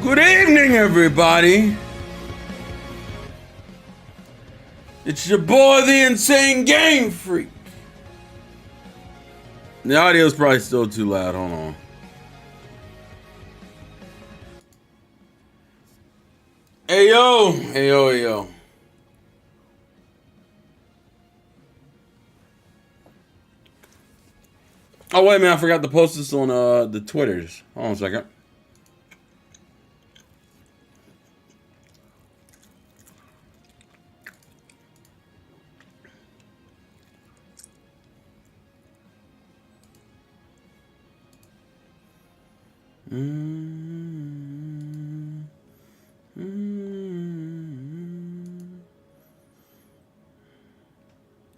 Good evening, everybody. It's your boy, the Insane Game Freak. The audio's probably still too loud. Hold on. Hey yo, hey yo, hey yo. Oh wait, man, I forgot to post this on the Twitters. Hold on a second.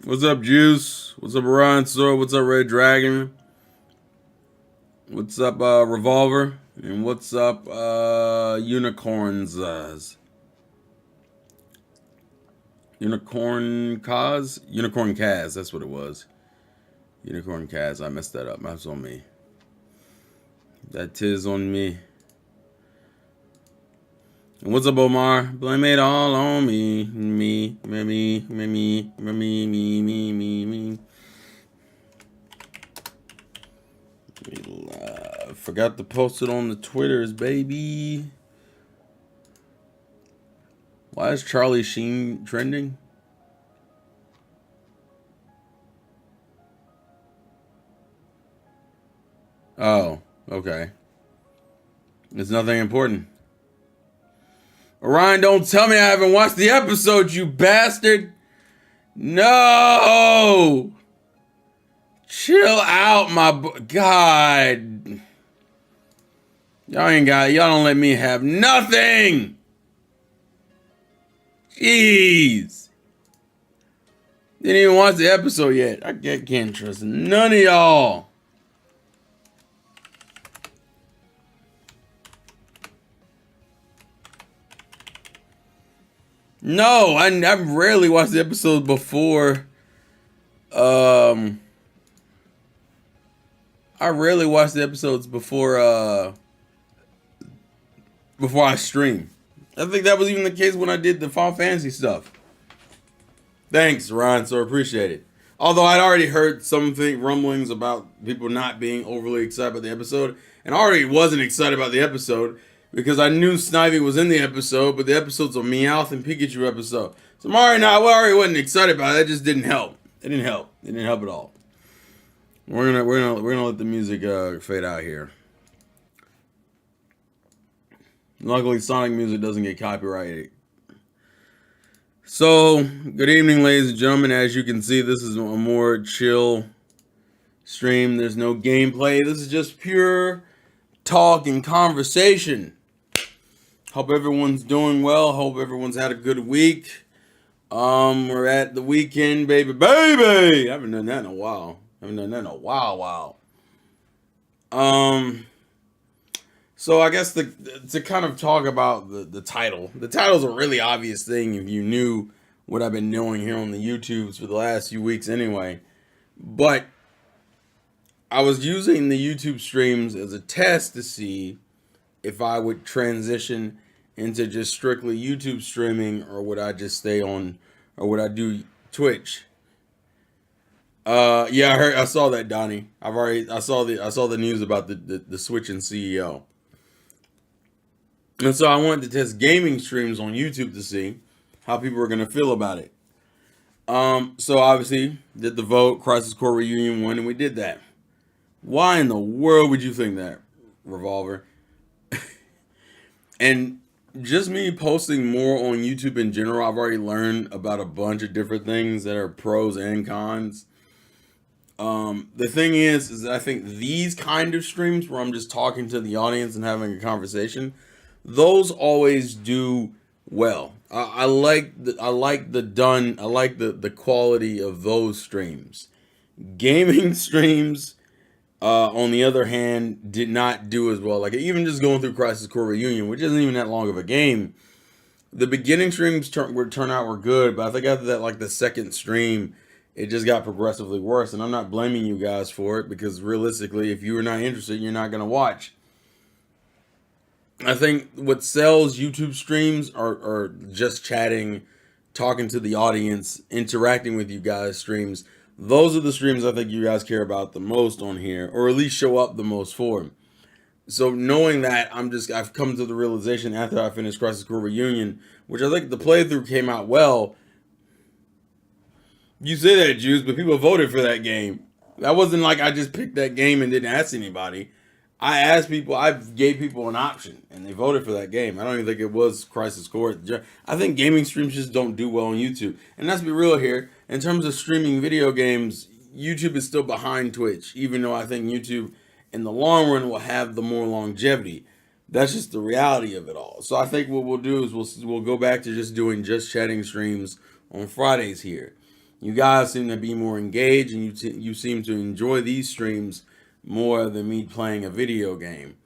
What's up, Juice? What's up, Orion Sword? What's up, Red Dragon? What's up, Revolver? And what's up, Unicorns? Unicorn Kaz? Unicorn Kaz, that's what it was. Unicorn Kaz, I messed that up. That's on me. That is on me. And what's up, Omar? Blame it all on me. Me. Forgot to post it on the Twitters, baby. Why is Charlie Sheen trending? Oh, okay. It's nothing important. Orion, don't tell me I haven't watched the episode, you bastard. No. Chill out, my God. Y'all don't let me have nothing. Jeez. Didn't even watch the episode yet. I can't trust none of y'all. No, I rarely watch the episode before. I rarely watch the episodes before I stream. I think that was even the case when I did the Final Fantasy stuff. Thanks, Ryan. So appreciate it. Although I'd already heard something rumblings about people not being overly excited about the episode, and I already wasn't excited about the episode because I knew Snivy was in the episode, but the episode's a Meowth and Pikachu episode. So I already wasn't excited about it. That just didn't help. It didn't help. It didn't help at all. We're gonna let the music fade out here. Luckily, Sonic music doesn't get copyrighted. So, good evening, ladies and gentlemen. As you can see, this is a more chill stream. There's no gameplay. This is just pure talk and conversation. Hope everyone's doing well. Hope everyone's had a good week. We're at the weekend, baby. I haven't done that in a while. So I guess to kind of talk about the title. The title's a really obvious thing if you knew what I've been doing here on the YouTubes for the last few weeks anyway. But I was using the YouTube streams as a test to see if I would transition into just strictly YouTube streaming, or would I just stay on, or would I do Twitch? Yeah, I saw that, Donnie. I saw the news about the switching CEO. And so I wanted to test gaming streams on YouTube to see how people were going to feel about it. So obviously did the vote, Crisis Core Reunion 1, and we did that. Why in the world would you think that, Revolver? And just me posting more on YouTube in general, I've already learned about a bunch of different things that are pros and cons. The thing is I think these kind of streams where I'm just talking to the audience and having a conversation, those always do well. I like the quality of those streams. Gaming streams, on the other hand, did not do as well. Like even just going through Crisis Core Reunion, which isn't even that long of a game, the beginning streams were good, but I think after that, like the second stream, it just got progressively worse. And I'm not blaming you guys for it, because realistically, if you were not interested, you're not gonna watch. I think what sells YouTube streams are just chatting, talking to the audience, interacting with you guys streams. Those are the streams I think you guys care about the most on here, or at least show up the most for. So knowing that, I've come to the realization after I finished Crisis Core Reunion, which I think the playthrough came out well. You say that, Juice, but people voted for that game. That wasn't like I just picked that game and didn't ask anybody. I asked people, I gave people an option, and they voted for that game. I don't even think it was Crisis Core. I think gaming streams just don't do well on YouTube. And let's be real here. In terms of streaming video games, YouTube is still behind Twitch, even though I think YouTube, in the long run, will have the more longevity. That's just the reality of it all. So I think what we'll do is we'll go back to just doing just chatting streams on Fridays here. You guys seem to be more engaged, and you seem to enjoy these streams more than me playing a video game.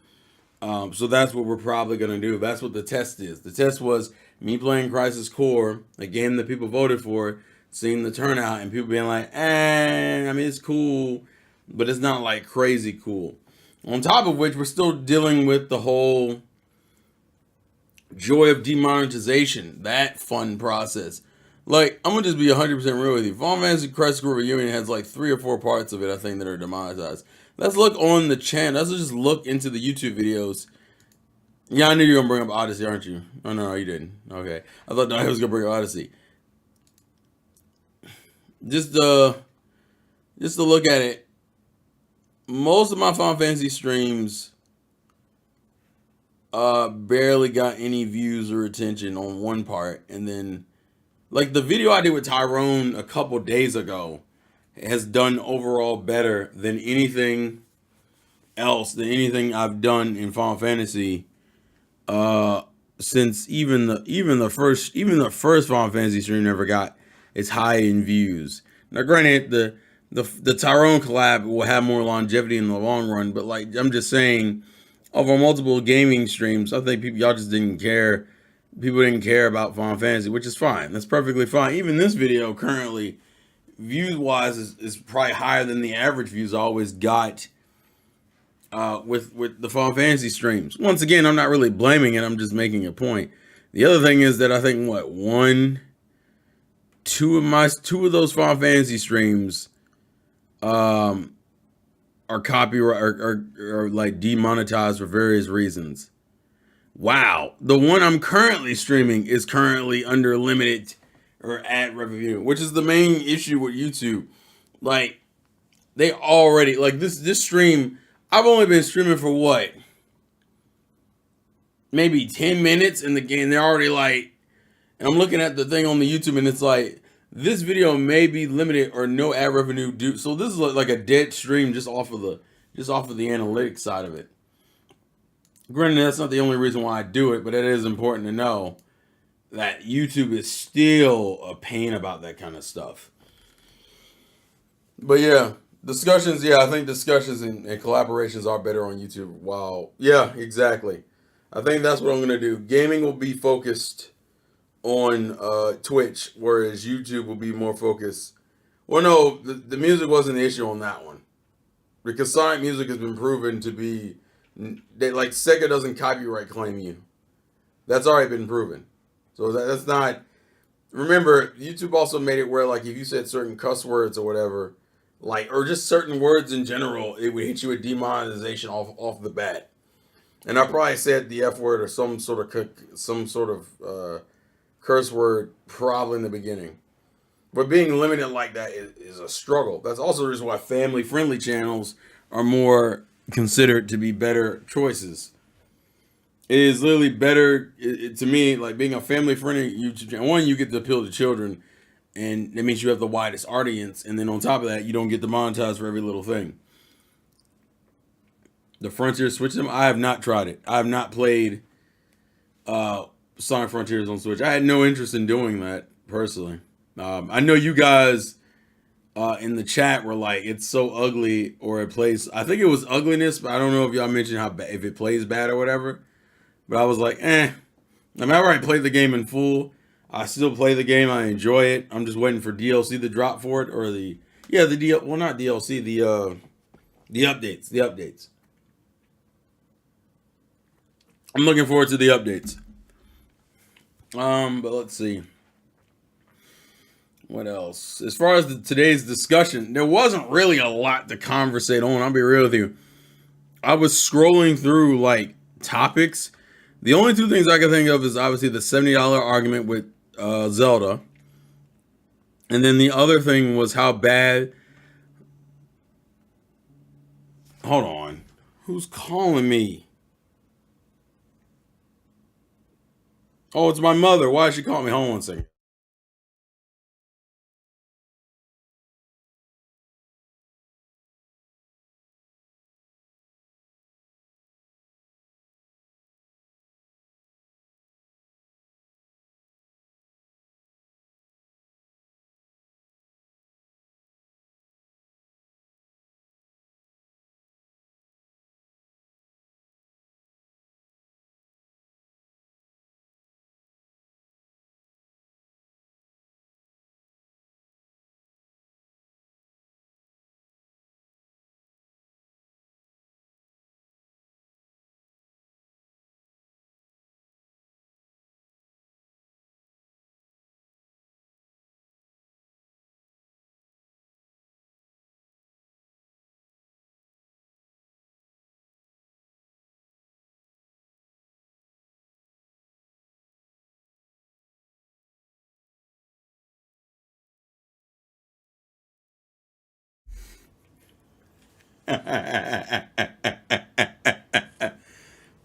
So that's what we're probably going to do. That's what the test is. The test was me playing Crisis Core, a game that people voted for, seeing the turnout, and people being like, I mean, it's cool, but it's not like crazy cool. On top of which, we're still dealing with the whole joy of demonetization, that fun process. Like, I'm going to just be 100% real with you. Final Fantasy Crisis Core Reunion has like 3 or 4 parts of it, I think, that are demonetized. Let's look on the channel. Let's just look into the YouTube videos. Yeah, I knew you were going to bring up Odyssey, aren't you? Oh, no, you didn't. Okay. I thought I was going to bring up Odyssey. Just to look at it, most of my Final Fantasy streams barely got any views or attention on one part. And then, like, the video I did with Tyrone a couple days ago has done overall better than anything else, than anything I've done in Final Fantasy since even the first Final Fantasy stream never got as high in views. Now granted, the Tyrone collab will have more longevity in the long run, but like I'm just saying, over multiple gaming streams, I think y'all just didn't care. People didn't care about Final Fantasy, which is fine. That's perfectly fine. Even this video currently, views wise, is probably higher than the average views I always got with the Final Fantasy streams. Once again, I'm not really blaming it. I'm just making a point. The other thing is that I think two of those Final Fantasy streams are copyright or like demonetized for various reasons. Wow, the one I'm currently streaming is currently under limited or ad revenue, which is the main issue with YouTube. Like, they already, like, this stream, I've only been streaming for what? Maybe 10 minutes in the game. They're already like, and I'm looking at the thing on the YouTube and it's like, this video may be limited or no ad revenue due. So this is like a dead stream just off of the analytics side of it. Granted, that's not the only reason why I do it, but it is important to know that YouTube is still a pain about that kind of stuff. But yeah, discussions, I think discussions and collaborations are better on YouTube. Wow. Yeah, exactly. I think that's what I'm going to do. Gaming will be focused on Twitch, whereas YouTube will be more focused. Well, no, the music wasn't the issue on that one. Because Sonic music has been proven to be, like, Sega doesn't copyright claim you. That's already been proven. So that's not, remember, YouTube also made it where, like, if you said certain cuss words or whatever, like, or just certain words in general, it would hit you with demonetization off the bat. And I probably said the F word or some sort of curse word probably in the beginning. But being limited like that is a struggle. That's also the reason why family-friendly channels are more considered to be better choices. It is literally better, to me, like being a family-friendly YouTube channel. One, you get to appeal to children, and that means you have the widest audience. And then on top of that, you don't get demonetized for every little thing. The Frontier Switch them, I have not tried it. I have not played Sonic Frontiers on Switch. I had no interest in doing that, personally. I know you guys in the chat were like, it's so ugly, or it plays, I think it was ugliness, but I don't know if y'all mentioned if it plays bad or whatever. But I was like, I mean, I already played the game in full. I still play the game. I enjoy it. I'm just waiting for DLC to drop for it, or not DLC, the updates. I'm looking forward to the updates. But let's see. What else? As far as today's discussion, there wasn't really a lot to conversate on. I'll be real with you. I was scrolling through like topics. The only two things I can think of is obviously the $70 argument with Zelda. And then the other thing was how bad. Hold on. Who's calling me? Oh, it's my mother. Why is she calling me? Hold on one second.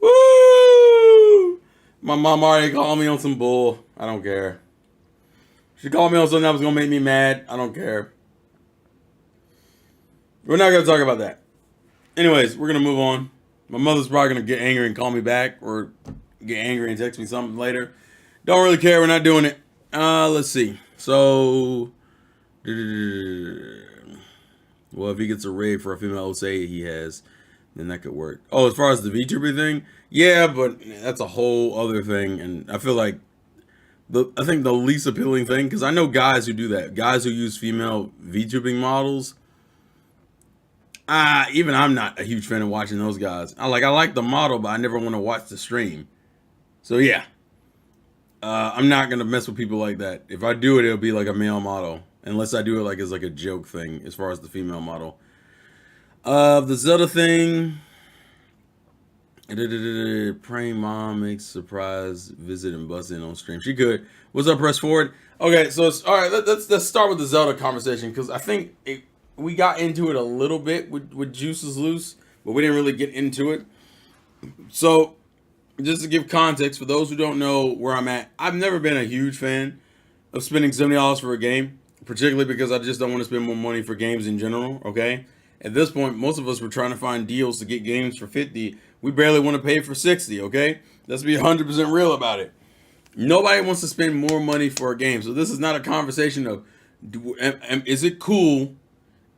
Woo! My mom already called me on some bull. I don't care. She called me on something that was gonna make me mad. I don't care. We're not gonna talk about that. Anyways, we're gonna move on. My mother's probably gonna get angry and call me back, or get angry and text me something later. Don't really care. We're not doing it. Let's see. So, well, if he gets a raid for a female say he has, then that could work. Oh, as far as the VTuber thing, yeah, but that's a whole other thing, and I feel like I think the least appealing thing, because I know guys who do that, guys who use female VTubing models. Even I'm not a huge fan of watching those guys. I like the model, but I never want to watch the stream. So yeah, I'm not gonna mess with people like that. If I do it, it'll be like a male model, unless I do it like as like a joke thing. As far as the female model, the Zelda thing. Praying mom makes surprise visit and bust in on stream. She could. What's up, press forward? Okay, so all right. Let's start with the Zelda conversation, because I think we got into it a little bit with Juices Loose, but we didn't really get into it. So just to give context for those who don't know where I'm at, I've never been a huge fan of spending $70 for a game, particularly because I just don't want to spend more money for games in general. Okay, at this point, most of us were trying to find deals to get games for 50. We barely want to pay for 60. Okay, let's be 100% real about it. Nobody wants to spend more money for a game, so this is not a conversation of is it cool?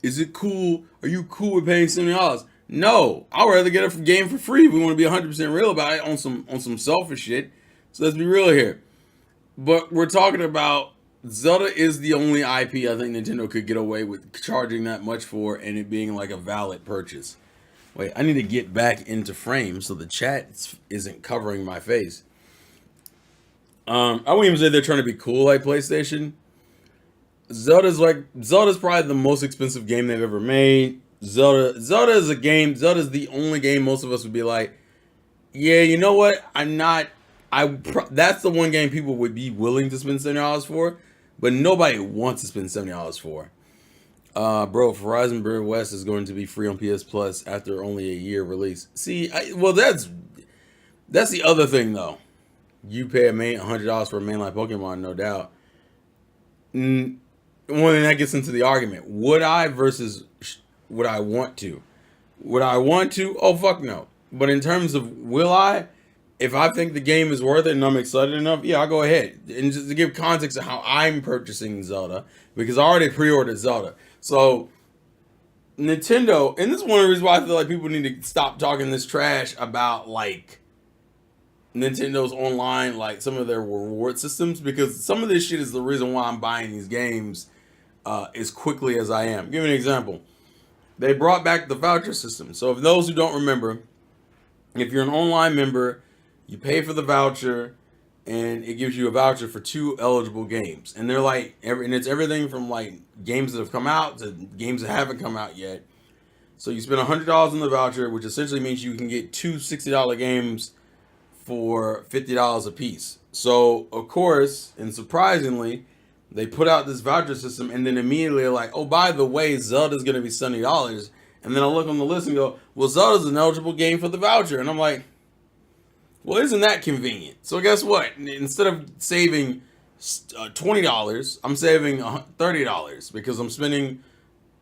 Is it cool? Are you cool with paying $70? No, I'd rather get a game for free. We want to be 100% real about it on some selfish shit. So let's be real here. But we're talking about Zelda is the only IP I think Nintendo could get away with charging that much for, and it being like a valid purchase. Wait, I need to get back into frame so the chat isn't covering my face. I wouldn't even say they're trying to be cool like PlayStation. Zelda's probably the most expensive game they've ever made. Zelda is a game. Zelda's the only game most of us would be like, yeah, you know what? That's the one game people would be willing to spend $70 for, but nobody wants to spend $70 for. Bro, Horizon Zero West is going to be free on PS Plus after only a year release. See, that's the other thing though. You pay $100 for a mainline Pokemon, no doubt. Well, then that gets into the argument. Would I versus would I want to? Would I want to? Oh, fuck no. But in terms of will I, if I think the game is worth it and I'm excited enough, yeah, I'll go ahead. And just to give context of how I'm purchasing Zelda, because I already pre-ordered Zelda. So Nintendo, and this is one of the reasons why I feel like people need to stop talking this trash about like Nintendo's online, like some of their reward systems, because some of this shit is the reason why I'm buying these games as quickly as I am. Give me an example. They brought back the voucher system. So, if those who don't remember, if you're an online member, You pay for the voucher, and it gives you a voucher for 2 eligible games. And they're like, and it's everything from like games that have come out to games that haven't come out yet. So you spend $100 on the voucher, which essentially means you can get two $60 games for $50 a piece. So of course, and surprisingly, they put out this voucher system, and then immediately like, oh, by the way, Zelda's gonna be $70. And then I look on the list and go, well, Zelda's an eligible game for the voucher, and I'm like, well, isn't that convenient? So guess what? Instead of saving $20, I'm saving $30 because I'm spending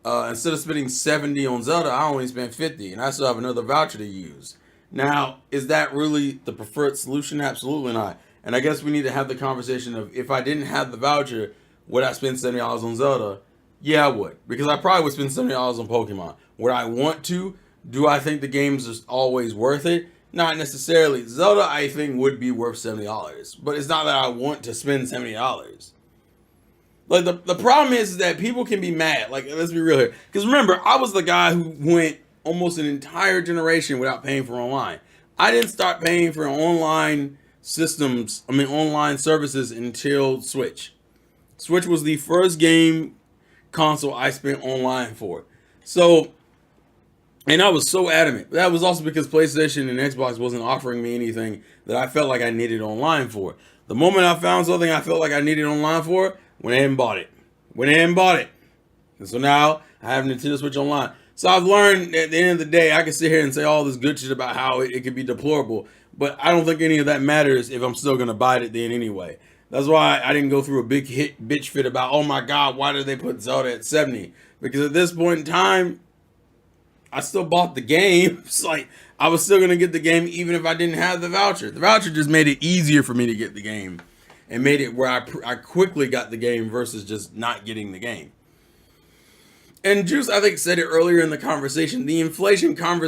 instead of spending 70 on Zelda, I only spent 50, and I still have another voucher to use. Now, is that really the preferred solution? Absolutely not. And I guess we need to have the conversation of, if I didn't have the voucher, would I spend $70 on Zelda? Yeah, I would, because I probably would spend $70 on Pokemon. Would I want to? Do I think the games are always worth it? Not necessarily. Zelda, I think, would be worth $70, but it's not that I want to spend $70. Like, the problem is that people can be mad. Like, let's be real here. Because remember, I was the guy who went almost an entire generation without paying for online. I didn't start paying for online online services until Switch. Switch was the first game console I spent online for. So, and I was so adamant. That was also because PlayStation and Xbox wasn't offering me anything that I felt like I needed online for. The moment I found something I felt like I needed online for, went ahead and bought it. Went ahead and bought it. And so now I have Nintendo Switch Online. So I've learned at the end of the day, I can sit here and say all this good shit about how it could be deplorable, but I don't think any of that matters if I'm still going to buy it then anyway. That's why I didn't go through a big bitch fit about, oh my God, why did they put Zelda at 70? Because at this point in time, I still bought the game. It's like, I was still going to get the game even if I didn't have the voucher. The voucher just made it easier for me to get the game and made it where I quickly got the game versus just not getting the game. And Juice, I think, said it earlier in the conversation. The inflation part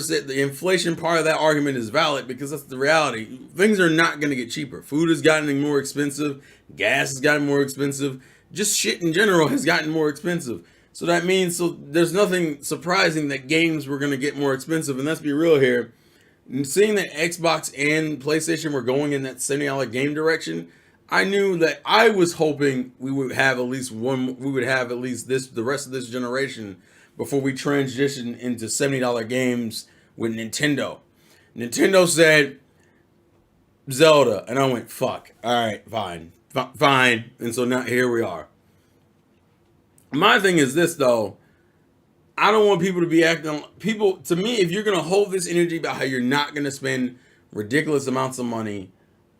of that argument is valid because that's the reality. Things are not going to get cheaper. Food has gotten more expensive. Gas has gotten more expensive. Just shit in general has gotten more expensive. So that means, there's nothing surprising that games were going to get more expensive. And let's be real here. Seeing that Xbox and PlayStation were going in that $70 game direction, I knew that I was hoping we would have at least the rest of this generation before we transition into $70 games with Nintendo. Nintendo said Zelda, and I went, fuck. All right, fine. And so now here we are. My thing is this, though. I don't want people to be to me, if you're going to hold this energy about how you're not going to spend ridiculous amounts of money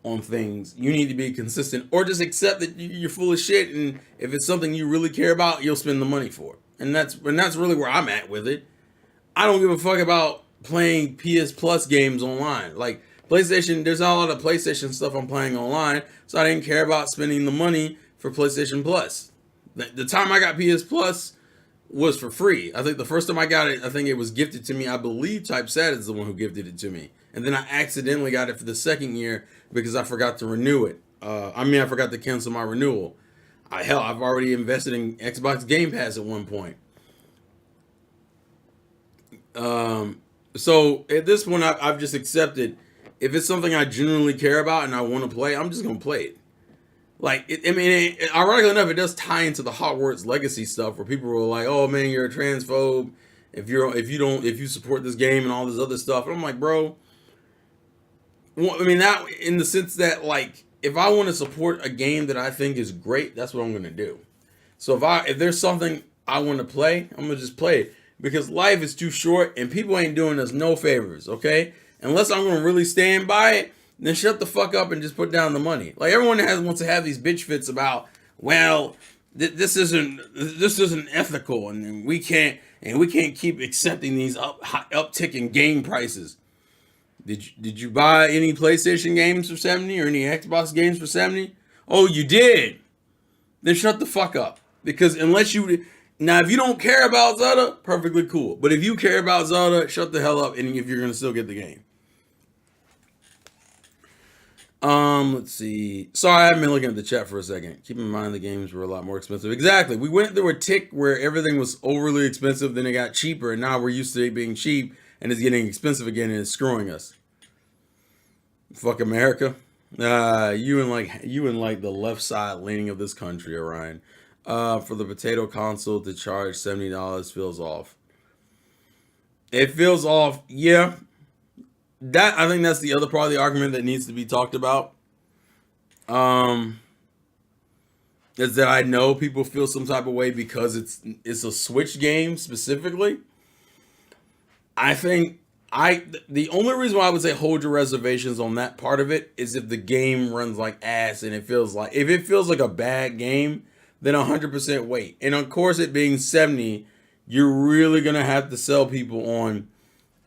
on things, you need to be consistent, or just accept that you're full of shit, and if it's something you really care about, you'll spend the money for it. And that's really where I'm at with it. I don't give a fuck about playing PS Plus games online. Like PlayStation, there's not a lot of PlayStation stuff I'm playing online, so I didn't care about spending the money for PlayStation Plus. The time I got PS Plus was for free. I think the first time I got it, I think it was gifted to me. I believe TypeSat is the one who gifted it to me. And then I accidentally got it for the second year because I forgot to renew it. I forgot to cancel my renewal. I've already invested in Xbox Game Pass at one point. So at this point, I've just accepted, if it's something I genuinely care about and I want to play, I'm just going to play it. Like, ironically enough, it does tie into the Hogwarts Legacy stuff where people were like, "Oh man, you're a transphobe if you support this game and all this other stuff." And I'm like, bro, that in the sense that, like, if I want to support a game that I think is great, that's what I'm going to do. So if there's something I want to play, I'm going to just play it, because life is too short and people ain't doing us no favors, okay? Unless I'm going to really stand by it, then shut the fuck up and just put down the money. Like, everyone wants to have these bitch fits about, well, this isn't ethical, and we can't keep accepting these uptick in game prices. Did you buy any PlayStation games for 70 or any Xbox games for 70? Oh, you did. Then shut the fuck up. Because if you don't care about Zelda, perfectly cool. But if you care about Zelda, shut the hell up, and if you're gonna still get the game. Let's see. Sorry, I haven't been looking at the chat for a second. Keep in mind the games were a lot more expensive. Exactly. We went through a tick where everything was overly expensive, then it got cheaper, and now we're used to it being cheap, and it's getting expensive again, and it's screwing us. Fuck America. You and like the left side leaning of this country, Orion. For the potato console to charge $70 feels off. It feels off. Yeah, that I think that's the other part of the argument that needs to be talked about. Um, is that I know people feel some type of way because it's a Switch game specifically. I think the only reason why I would say hold your reservations on that part of it is if the game runs like ass and it feels like if it feels like a bad game, then 100% wait. And of course, it being 70, you're really gonna have to sell people on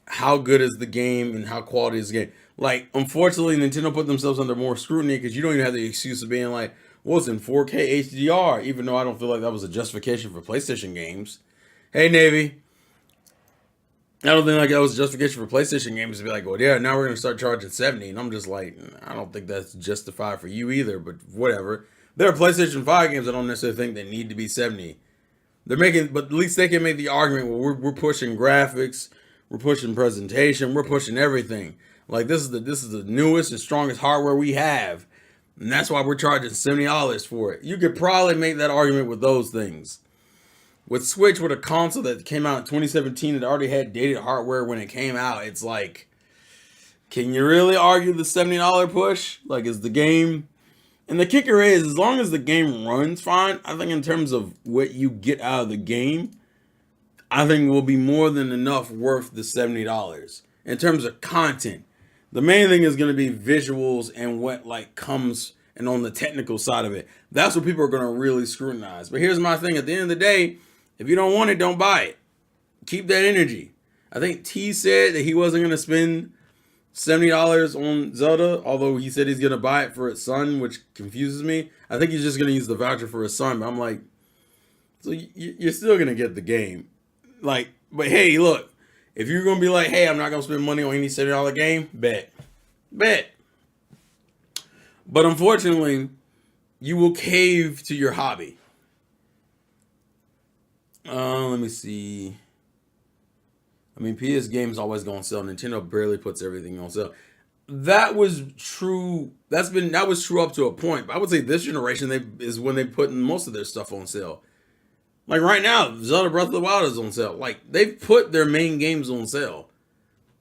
how good is the game and how quality is the game. Like, unfortunately, Nintendo put themselves under more scrutiny because you don't even have the excuse of being like, well, it's in 4K HDR, even though I don't feel like that was a justification for PlayStation games. Hey, Navy. I don't think like that was a justification for PlayStation games to be like, well, yeah, now we're gonna start charging 70. And I'm just like, I don't think that's justified for you either, but whatever. There are PlayStation 5 games I don't necessarily think they need to be 70. They're making, but at least they can make the argument where we're pushing graphics, we're pushing presentation, we're pushing everything. Like this is the newest and strongest hardware we have, and that's why we're charging $70 for it. You could probably make that argument with those things. With Switch, with a console that came out in 2017, it already had dated hardware when it came out. It's like, can you really argue the $70 push? Like, is the game? And the kicker is, as long as the game runs fine, I think in terms of what you get out of the game, I think will be more than enough worth the $70. In terms of content, the main thing is going to be visuals and what like comes and on the technical side of it. That's what people are going to really scrutinize. But here's my thing: at the end of the day, if you don't want it, don't buy it. Keep that energy. I think T said that he wasn't going to spend $70 on Zelda, although he said he's gonna buy it for his son, which confuses me. I think he's just gonna use the voucher for his son, but I'm like, so you're still gonna get the game, like. But hey, look, if you're gonna be like, hey, I'm not gonna spend money on any $70 game, bet. But unfortunately, you will cave to your hobby. Let me see. I mean, PS games always go on sale. Nintendo barely puts everything on sale. That was true. That was true up to a point. But I would say this generation is when they put most of their stuff on sale. Like right now, Zelda Breath of the Wild is on sale. Like they've put their main games on sale.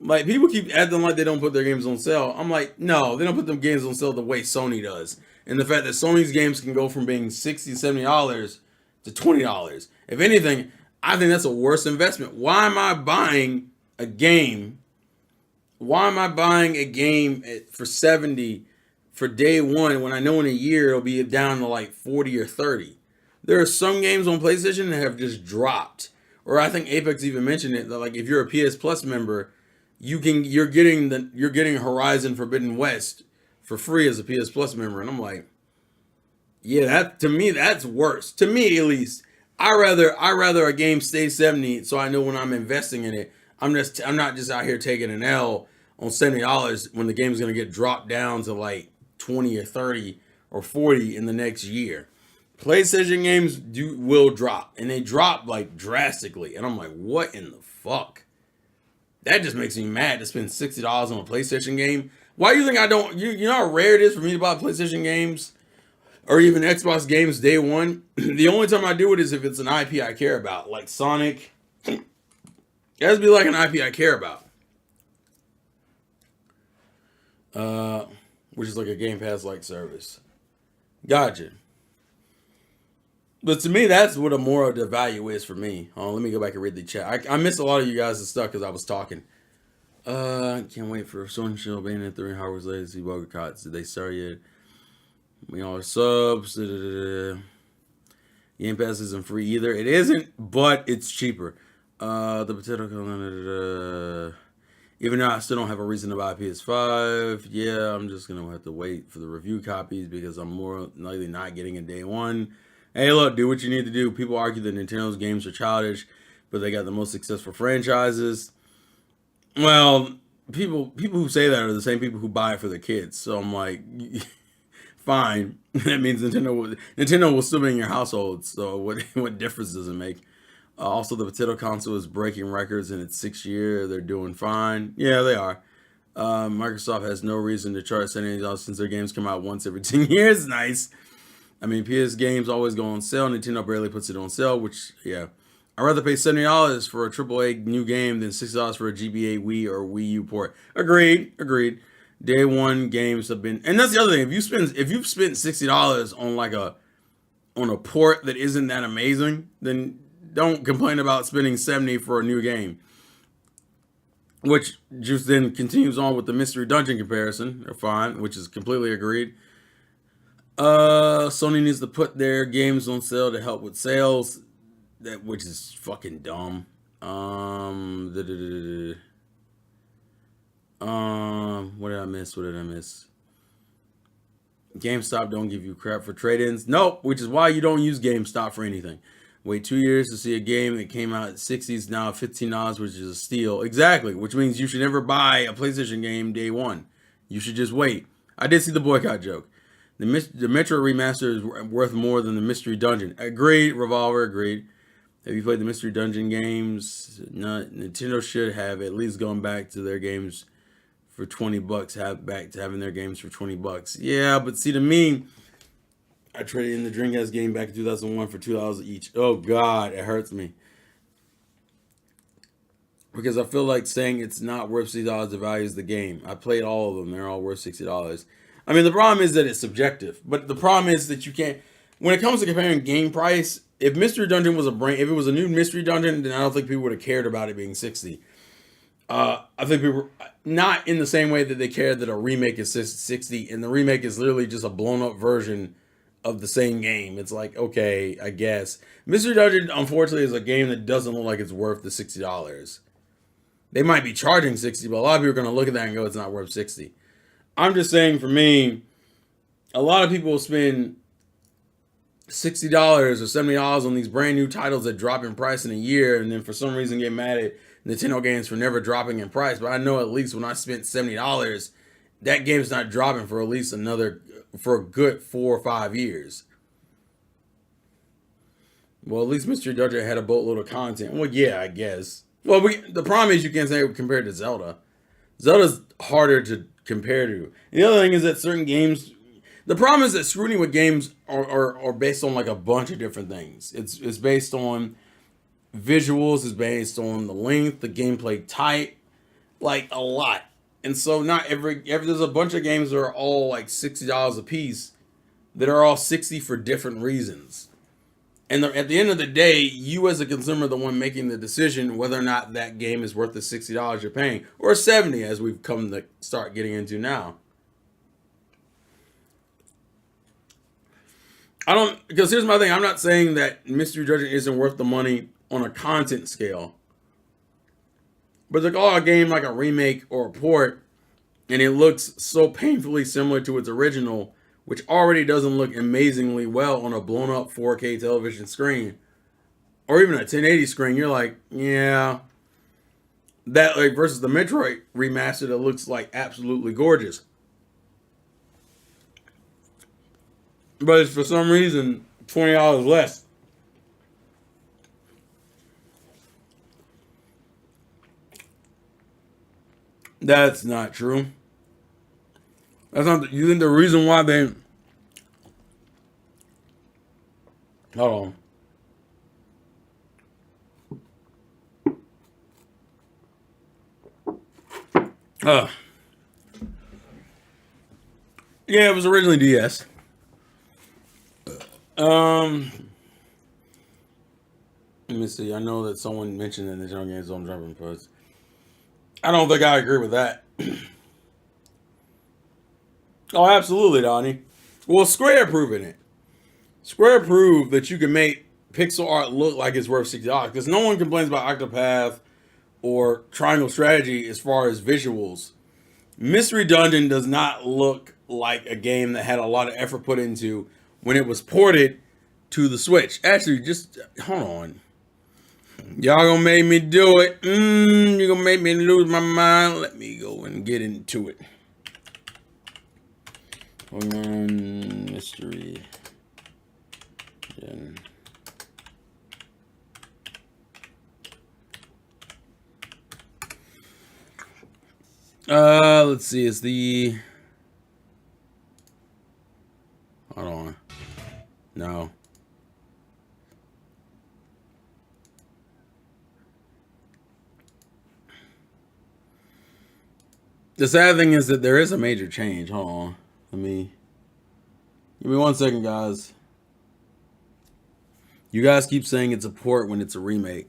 Like people keep acting like they don't put their games on sale. I'm like, no, they don't put them games on sale the way Sony does. And the fact that Sony's games can go from being $60, $70 to $20. If anything, I think that's a worse investment. Why am I buying a game? Why am I buying a game for 70 for day one when I know in a year it'll be down to like 40 or 30? There are some games on PlayStation that have just dropped. Or I think Apex even mentioned it that like if you're a PS Plus member, you're getting Horizon Forbidden West for free as a PS Plus member. And I'm like, yeah, that to me that's worse. To me at least. I rather a game stay 70 so I know when I'm investing in it, I'm not just out here taking an L on $70 when the game's gonna get dropped down to like 20 or 30 or 40 in the next year. PlayStation games will drop and they drop like drastically. And I'm like, what in the fuck? That just makes me mad to spend $60 on a PlayStation game. Why do you think I don't you know how rare it is for me to buy PlayStation games? Or even Xbox games day one. The only time I do it is if it's an IP I care about, like Sonic. It has to be like an IP I care about, which is like a Game Pass like service. Gotcha. But to me, that's what a more of the value is for me. Let me go back and read the chat. I missed a lot of you guys' stuff because I was talking. Can't wait for Sword Shield Bayonetta 3 Hogwarts Legacy boycotts. Did they start yet? We all are subs. Game Pass isn't free either. It isn't, but it's cheaper. The potato. Even though I still don't have a reason to buy a PS5, yeah, I'm just gonna have to wait for the review copies because I'm more likely not getting it day one. Hey, look, do what you need to do. People argue that Nintendo's games are childish, but they got the most successful franchises. Well, people who say that are the same people who buy it for their kids. So I'm like. Fine. That means Nintendo will still be in your household. So what difference does it make? Also, the potato console is breaking records in its 6th year. They're doing fine. Yeah, they are. Microsoft has no reason to charge $70 since their games come out once every 10 years. Nice. I mean, PS games always go on sale. Nintendo barely puts it on sale, which, yeah. I'd rather pay $70 for a AAA new game than $60 for a GBA Wii or Wii U port. Agreed. Day one games have been, and that's the other thing. If you've spent $60 on on a port that isn't that amazing, then don't complain about spending 70 for a new game. Which just then continues on with the Mystery Dungeon comparison. They're fine, which is completely agreed. Sony needs to put their games on sale to help with sales. Which is fucking dumb. What did I miss? GameStop don't give you crap for trade-ins. Nope, which is why you don't use GameStop for anything. Wait 2 years to see a game that came out at 60s, now $15, which is a steal. Exactly, which means you should never buy a PlayStation game day one. You should just wait. I did see the boycott joke. The Metro remaster is worth more than the Mystery Dungeon. Agreed, Revolver, agreed. Have you played the Mystery Dungeon games? No, Nintendo should have at least gone back to their games for $20. Back to having their games for $20. Yeah, but see, to me, I traded in the Dreamcast game back in 2001 for $2 each. Oh God, it hurts me because I feel like saying it's not worth $60 devalues the game. I played all of them; they're all worth $60. I mean, the problem is that it's subjective, but the problem is that you can't. When it comes to comparing game price, if Mystery Dungeon was if it was a new Mystery Dungeon, then I don't think people would have cared about it being 60. I think people, not in the same way that they cared that a remake is 60, and the remake is literally just a blown up version of the same game. It's like, okay, I guess. Mystery Dungeon, unfortunately, is a game that doesn't look like it's worth the $60. They might be charging 60, but a lot of people are going to look at that and go, it's not worth 60. I'm just saying, for me, a lot of people spend $60 or $70 on these brand new titles that drop in price in a year, and then for some reason get mad at Nintendo games for never dropping in price. But I know at least when I spent $70, that game's not dropping for at least for a good 4 or 5 years. Well, at least Mystery Dungeon had a boatload of content. Well, yeah, I guess. Well, the problem is you can't say compared to Zelda. Zelda's harder to compare to. And the other thing is that certain games, the problem is that scrutiny with games are based on like a bunch of different things. It's based on visuals, it's based on the length, the gameplay type, like a lot. And so not every there's a bunch of games that are all like $60 a piece that are all 60 for different reasons. And at the end of the day, you as a consumer are the one making the decision whether or not that game is worth the $60 you're paying, or 70 as we've come to start getting into now. Because here's my thing. I'm not saying that Mystery Dungeon isn't worth the money on a content scale. But to call a game like a remake or a port, and it looks so painfully similar to its original, which already doesn't look amazingly well on a blown up 4K television screen, or even a 1080 screen, you're like, yeah. That like versus the Metroid remaster that looks like absolutely gorgeous. But it's for some reason $20 less. That's not true. That's not. You think the reason why they? Hold on. Yeah, it was originally DS. Let me see. I know that someone mentioned in the Young Games on Jumping Post. I don't think I agree with that. Oh, absolutely, Donnie. Well, Square proving it. Square proved that you can make pixel art look like it's worth $60 because no one complains about Octopath or Triangle Strategy as far as visuals. Mystery Dungeon does not look like a game that had a lot of effort put into when it was ported to the Switch. Actually, just hold on. Y'all gonna make me do it. You're gonna make me lose my mind. Let me go and get into it. Hold on, Mystery Dungeon. Let's see. It's the. Hold on. No. The sad thing is that there is a major change. Hold on. Give me 1 second, guys. You guys keep saying it's a port when it's a remake.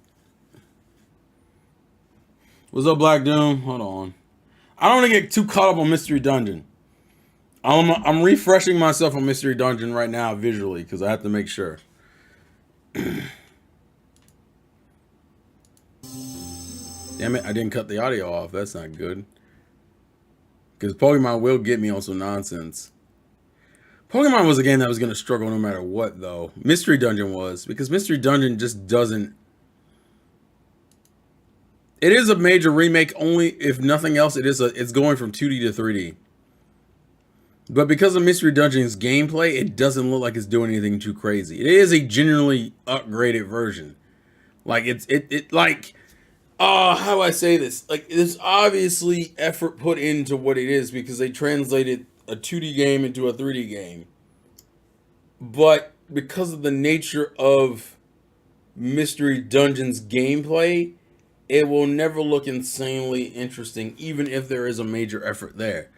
What's up, Black Doom? Hold on. I don't want to get too caught up on Mystery Dungeon. I'm refreshing myself on Mystery Dungeon right now visually because I have to make sure. Damn it, I didn't cut the audio off. That's not good. Because Pokemon will get me on some nonsense. Pokemon was a game that was going to struggle no matter what, though. Mystery Dungeon was. Because Mystery Dungeon just doesn't... It is a major remake only, if nothing else, it's going from 2D to 3D. But because of Mystery Dungeon's gameplay, it doesn't look like it's doing anything too crazy. It is a genuinely upgraded version. Like, how do I say this? Like, there's obviously effort put into what it is because they translated a 2D game into a 3D game. But because of the nature of Mystery Dungeon's gameplay, it will never look insanely interesting, even if there is a major effort there.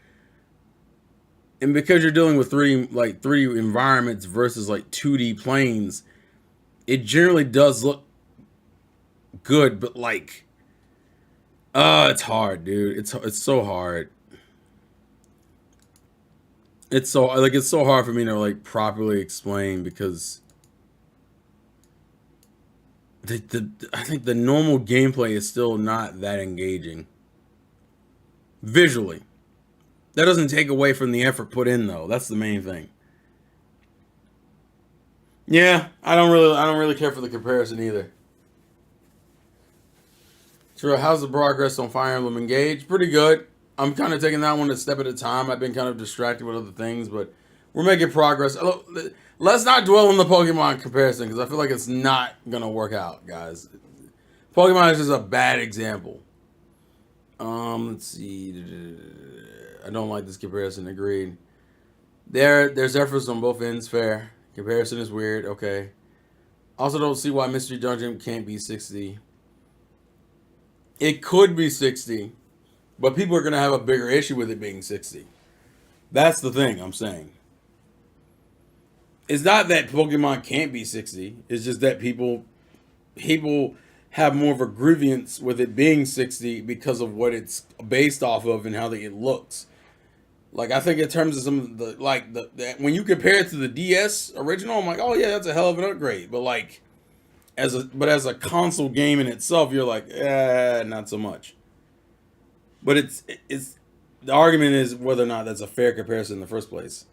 And because you're dealing with 3D environments versus like 2D planes, it generally does look good, but like, it's hard, dude. It's so hard. It's so hard for me to like properly explain because I think the normal gameplay is still not that engaging visually. That doesn't take away from the effort put in, though. That's the main thing. Yeah, I don't really care for the comparison either. So, how's the progress on Fire Emblem Engage? Pretty good. I'm kind of taking that one a step at a time. I've been kind of distracted with other things, but we're making progress. Let's not dwell on the Pokemon comparison because I feel like it's not gonna work out, guys. Pokemon is just a bad example. Let's see. I don't like this comparison. Agreed. There's efforts on both ends. Fair. Comparison is weird. Okay. Also, don't see why Mystery Dungeon can't be 60. It could be 60, but people are gonna have a bigger issue with it being 60. That's the thing I'm saying. It's not that Pokemon can't be 60. It's just that people have more of a grievance with it being 60 because of what it's based off of and how it looks. Like, I think in terms of some of the when you compare it to the DS original, I'm like, oh yeah, that's a hell of an upgrade. But like, as a console game in itself, you're like, not so much. But it's the argument is whether or not that's a fair comparison in the first place.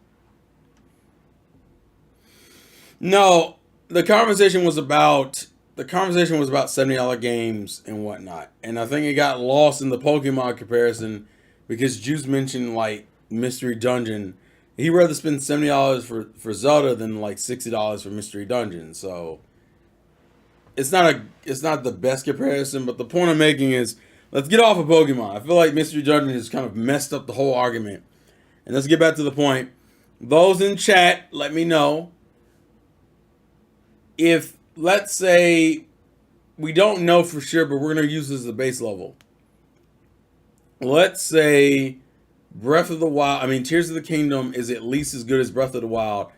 No, the conversation was about $70 games and whatnot, and I think it got lost in the Pokemon comparison because Juice mentioned like Mystery Dungeon. He'd rather spend $70 for Zelda than like $60 for Mystery Dungeon. So it's not the best comparison, but the point I'm making is let's get off of Pokemon. I feel like Mystery Dungeon has kind of messed up the whole argument, and let's get back to the point. Those in chat, let me know. If, let's say, we don't know for sure, but we're going to use this as a base level. Let's say Tears of the Kingdom is at least as good as Breath of the Wild.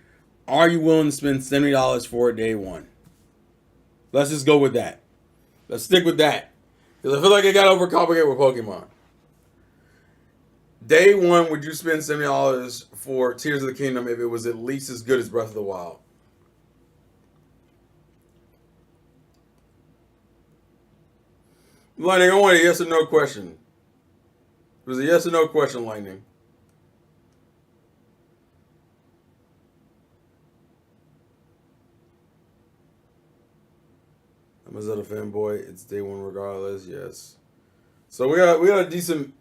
Are you willing to spend $70 for it day one? Let's just go with that. Let's stick with that. Because I feel like it got overcomplicated with Pokemon. Day one, would you spend $70 for Tears of the Kingdom if it was at least as good as Breath of the Wild? Lightning, I want a yes or no question. It was a yes or no question, Lightning. I'm a Zelda fanboy. It's day one regardless. Yes. So we got a decent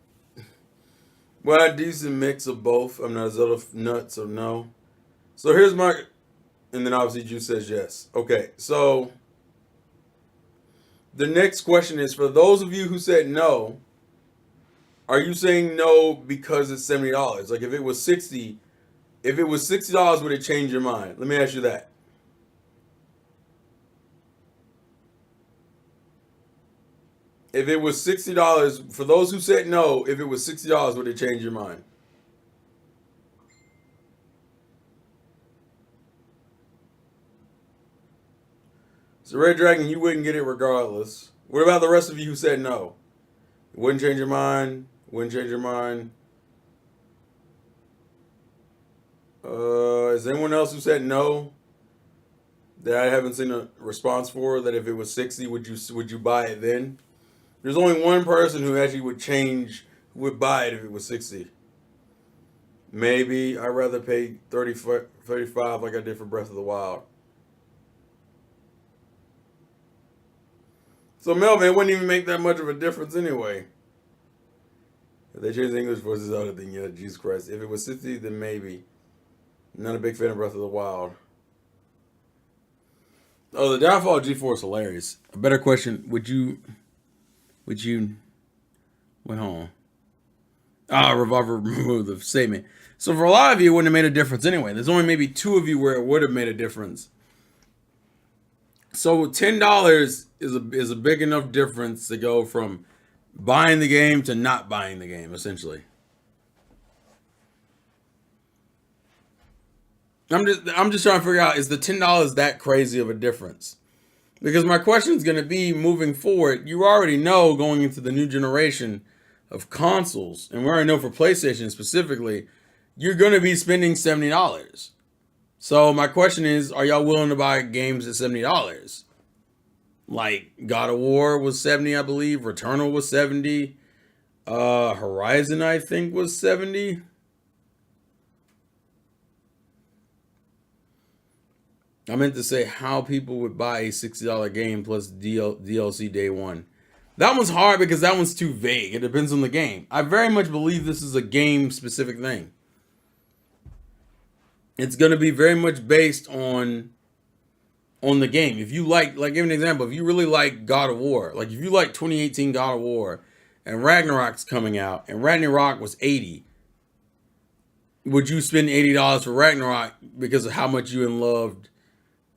mix of both. I'm not a Zelda nut, so no. So here's my, and then obviously Juice says yes. Okay, so the next question is for those of you who said no. Are you saying no because it's $70? Like if it was 60, if it was $60, would it change your mind? Let me ask you that. If it was $60, for those who said no, if it was $60, would it change your mind? So Red Dragon, you wouldn't get it regardless. What about the rest of you who said no? It wouldn't change your mind. Wouldn't change your mind. Is there anyone else who said no that I haven't seen a response for? That if it was 60, would you buy it then? There's only one person who actually would change, who would buy it if it was 60. Maybe I'd rather pay 30, 35 like I did for Breath of the Wild. So Melvin, it wouldn't even make that much of a difference anyway. If they changed the English voices out, then yeah, Jesus Christ. If it was 60, then maybe. Not a big fan of Breath of the Wild. Oh, the downfall of G4 is hilarious. A better question: Would you? Wait, hold on. Revolver removed the statement. So for a lot of you, it wouldn't have made a difference anyway. There's only maybe 2 of you where it would have made a difference. So $10 is a big enough difference to go from buying the game to not buying the game, essentially. I'm just trying to figure out, is the $10 that crazy of a difference? Because my question is going to be, moving forward, you already know going into the new generation of consoles, and we already know for PlayStation specifically, you're going to be spending $70. So my question is, are y'all willing to buy games at $70? Like God of War was 70, I believe. Returnal was 70. Horizon, I think, was 70. I meant to say how people would buy a $60 game plus DLC day one. That one's hard because that one's too vague. It depends on the game. I very much believe this is a game specific thing. It's going to be very much based on the game. If you like give an example, if you really like God of War, like if you like 2018 God of War and Ragnarok's coming out and Ragnarok was 80, would you spend $80 for Ragnarok because of how much you love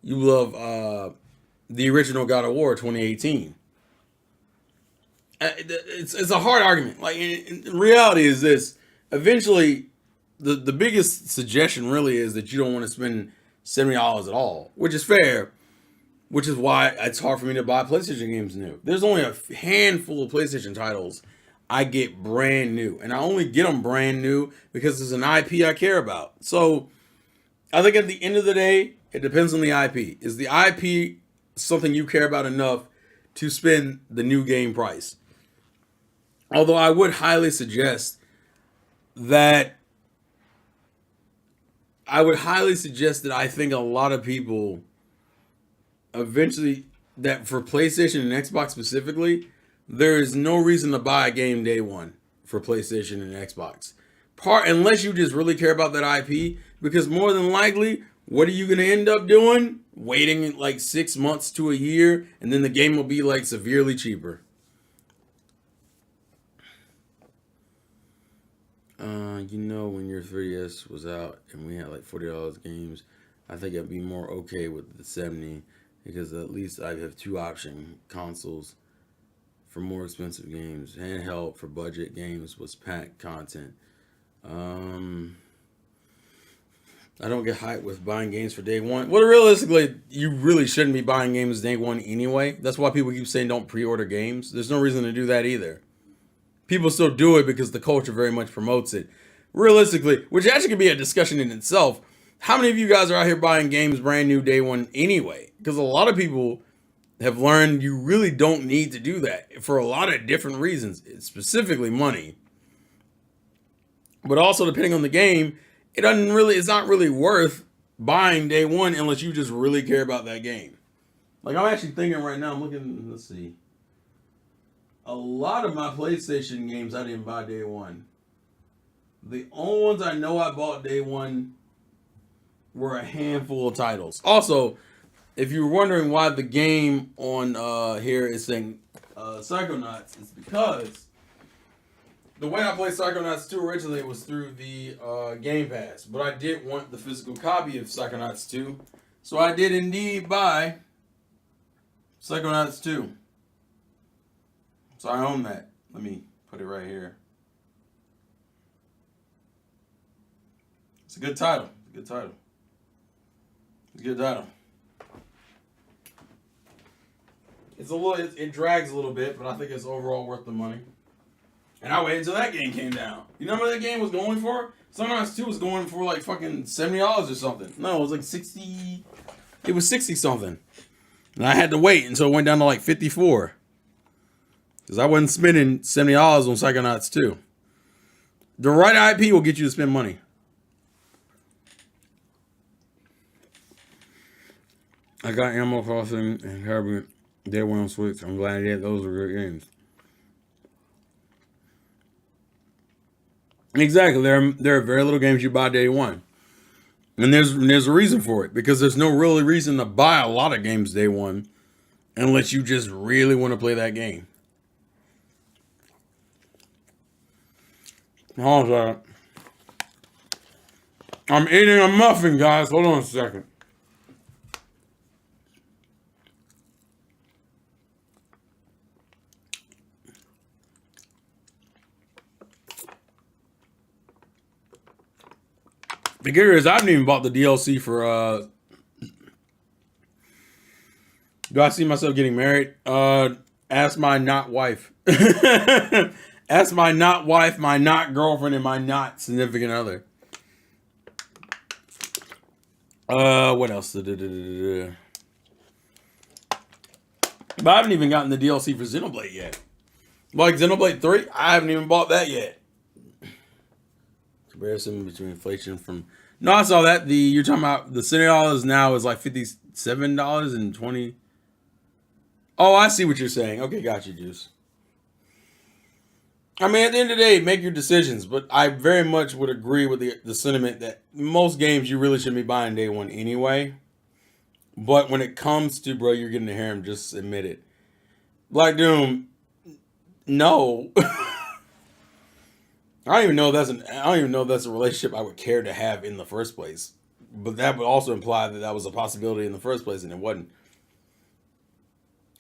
the original God of War 2018? It's a hard argument. Like in reality is this: eventually, the biggest suggestion really is that you don't want to spend $70 at all, which is fair. Which is why it's hard for me to buy PlayStation games new. There's only a handful of PlayStation titles I get brand new, and I only get them brand new because it's an IP I care about. So I think at the end of the day, it depends on the IP. Is the IP something you care about enough to spend the new game price? Although I would highly suggest that I think a lot of people eventually, that for PlayStation and Xbox specifically, there is no reason to buy a game day one for PlayStation and Xbox. Unless you just really care about that IP, because more than likely, what are you going to end up doing? Waiting like 6 months to a year, and then the game will be like severely cheaper. When your 3DS was out and we had like $40 games, I think I'd be more okay with the 70 because at least I have 2 option consoles for more expensive games. Handheld for budget games with packed content. I don't get hyped with buying games for day one. Well, realistically, you really shouldn't be buying games day one anyway. That's why people keep saying don't pre-order games. There's no reason to do that either. People still do it because the culture very much promotes it. Realistically, which actually could be a discussion in itself. How many of you guys are out here buying games brand new day one anyway? Because a lot of people have learned you really don't need to do that for a lot of different reasons, specifically money. But also, depending on the game, it's not really worth buying day one unless you just really care about that game. Like I'm actually thinking right now, I'm looking, let's see. A lot of my PlayStation games I didn't buy day one. The only ones I know I bought day one were a handful of titles. Also, if you were wondering why the game on here is saying Psychonauts, it's because the way I played Psychonauts 2 originally was through the Game Pass, but I did want the physical copy of Psychonauts 2, so I did indeed buy Psychonauts 2. So I own that. Let me put it right here. It's a good title. It's a good title. It's a good title. It's a little. It drags a little bit, but I think it's overall worth the money. And I waited until that game came down. You know what that game was going for? Psychonauts 2 was going for like fucking $70 or something. No, it was like 60. It was 60 something. And I had to wait until it went down to like 54. Because I wasn't spending $70 on Psychonauts 2. The right IP will get you to spend money. I got Animal Crossing and Kirby Day One on Switch. I'm glad I did. Those were good games. Exactly. There are very little games you buy day one. And there's a reason for it. Because there's no really reason to buy a lot of games day one unless you just really want to play that game. Hold on. I'm eating a muffin, guys. Hold on a second. The gear is I haven't even bought the DLC for do I see myself getting married? Ask my not wife. Ask my not wife, my not girlfriend, and my not significant other. What else? But I haven't even gotten the DLC for Xenoblade yet. Like Xenoblade 3, I haven't even bought that yet. Comparison between inflation from... No, I saw that. You're talking about the $70 now is like $57.20. Oh, I see what you're saying. Okay, got you, Juice. I mean, at the end of the day, make your decisions. But I very much would agree with the sentiment that most games you really shouldn't be buying day one anyway. But when it comes to, bro, you're getting the harem, just admit it. Black Doom, no. I don't even know that's a relationship I would care to have in the first place. But that would also imply that was a possibility in the first place, and it wasn't.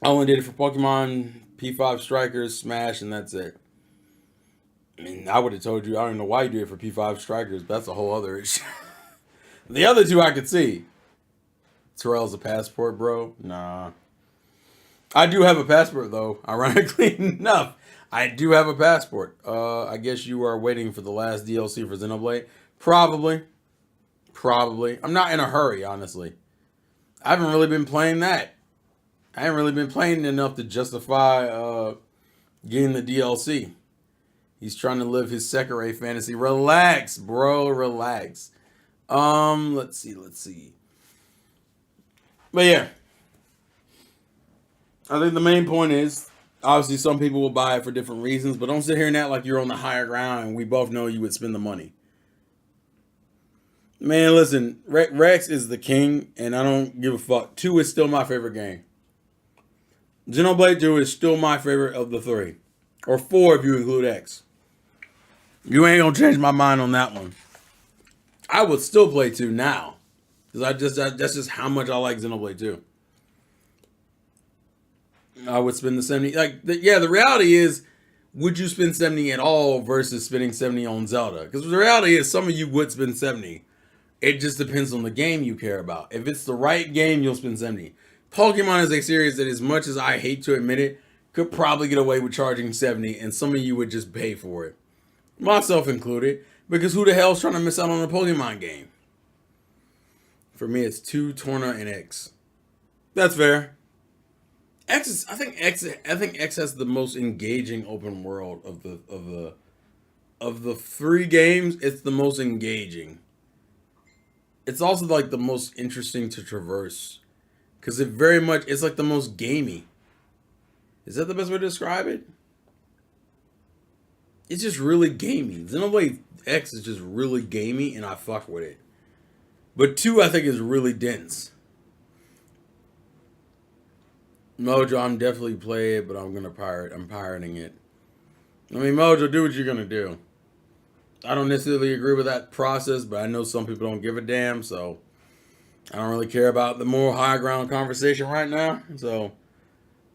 I only did it for Pokemon, P5 Strikers, Smash, and that's it. I mean, I would have told you, I don't even know why you do it for P5 Strikers, but that's a whole other issue. The other two I could see. Terrell's a passport, bro? Nah. I do have a passport, though, ironically enough. I do have a passport. I guess you are waiting for the last DLC for Xenoblade. Probably. I'm not in a hurry, honestly. I haven't really been playing that. I haven't really been playing enough to justify getting the DLC. He's trying to live his Sekirei fantasy. Relax, bro. Relax. Let's see. But yeah. I think the main point is, obviously some people will buy it for different reasons, but don't sit here and act like you're on the higher ground and we both know you would spend the money. Man, listen, Rex is the king and I don't give a fuck. 2 is still my favorite game. Xenoblade 2 is still my favorite of the 3. Or 4 if you include X. You ain't gonna change my mind on that one. I would still play 2 now. Because that's just how much I like Xenoblade 2. I would spend the 70. The reality is, would you spend 70 at all versus spending 70 on Zelda? Because the reality is, some of you would spend 70. It just depends on the game you care about. If it's the right game, you'll spend 70. Pokemon is a series that, as much as I hate to admit it, could probably get away with charging 70, and some of you would just pay for it. Myself included, because who the hell's trying to miss out on a Pokemon game? For me, it's 2, Torna, and X. That's fair. I think X has the most engaging open world of the 3 games. It's the most engaging. It's also like the most interesting to traverse, because it's like the most gamey. Is that the best way to describe it? It's just really gamey. Xenoblade X is just really gamey, and I fuck with it. But 2, I think, is really dense. Mojo, I'm definitely playing it, but I'm pirating it. I mean, Mojo, do what you're gonna do. I don't necessarily agree with that process, but I know some people don't give a damn, so I don't really care about the more high ground conversation right now. So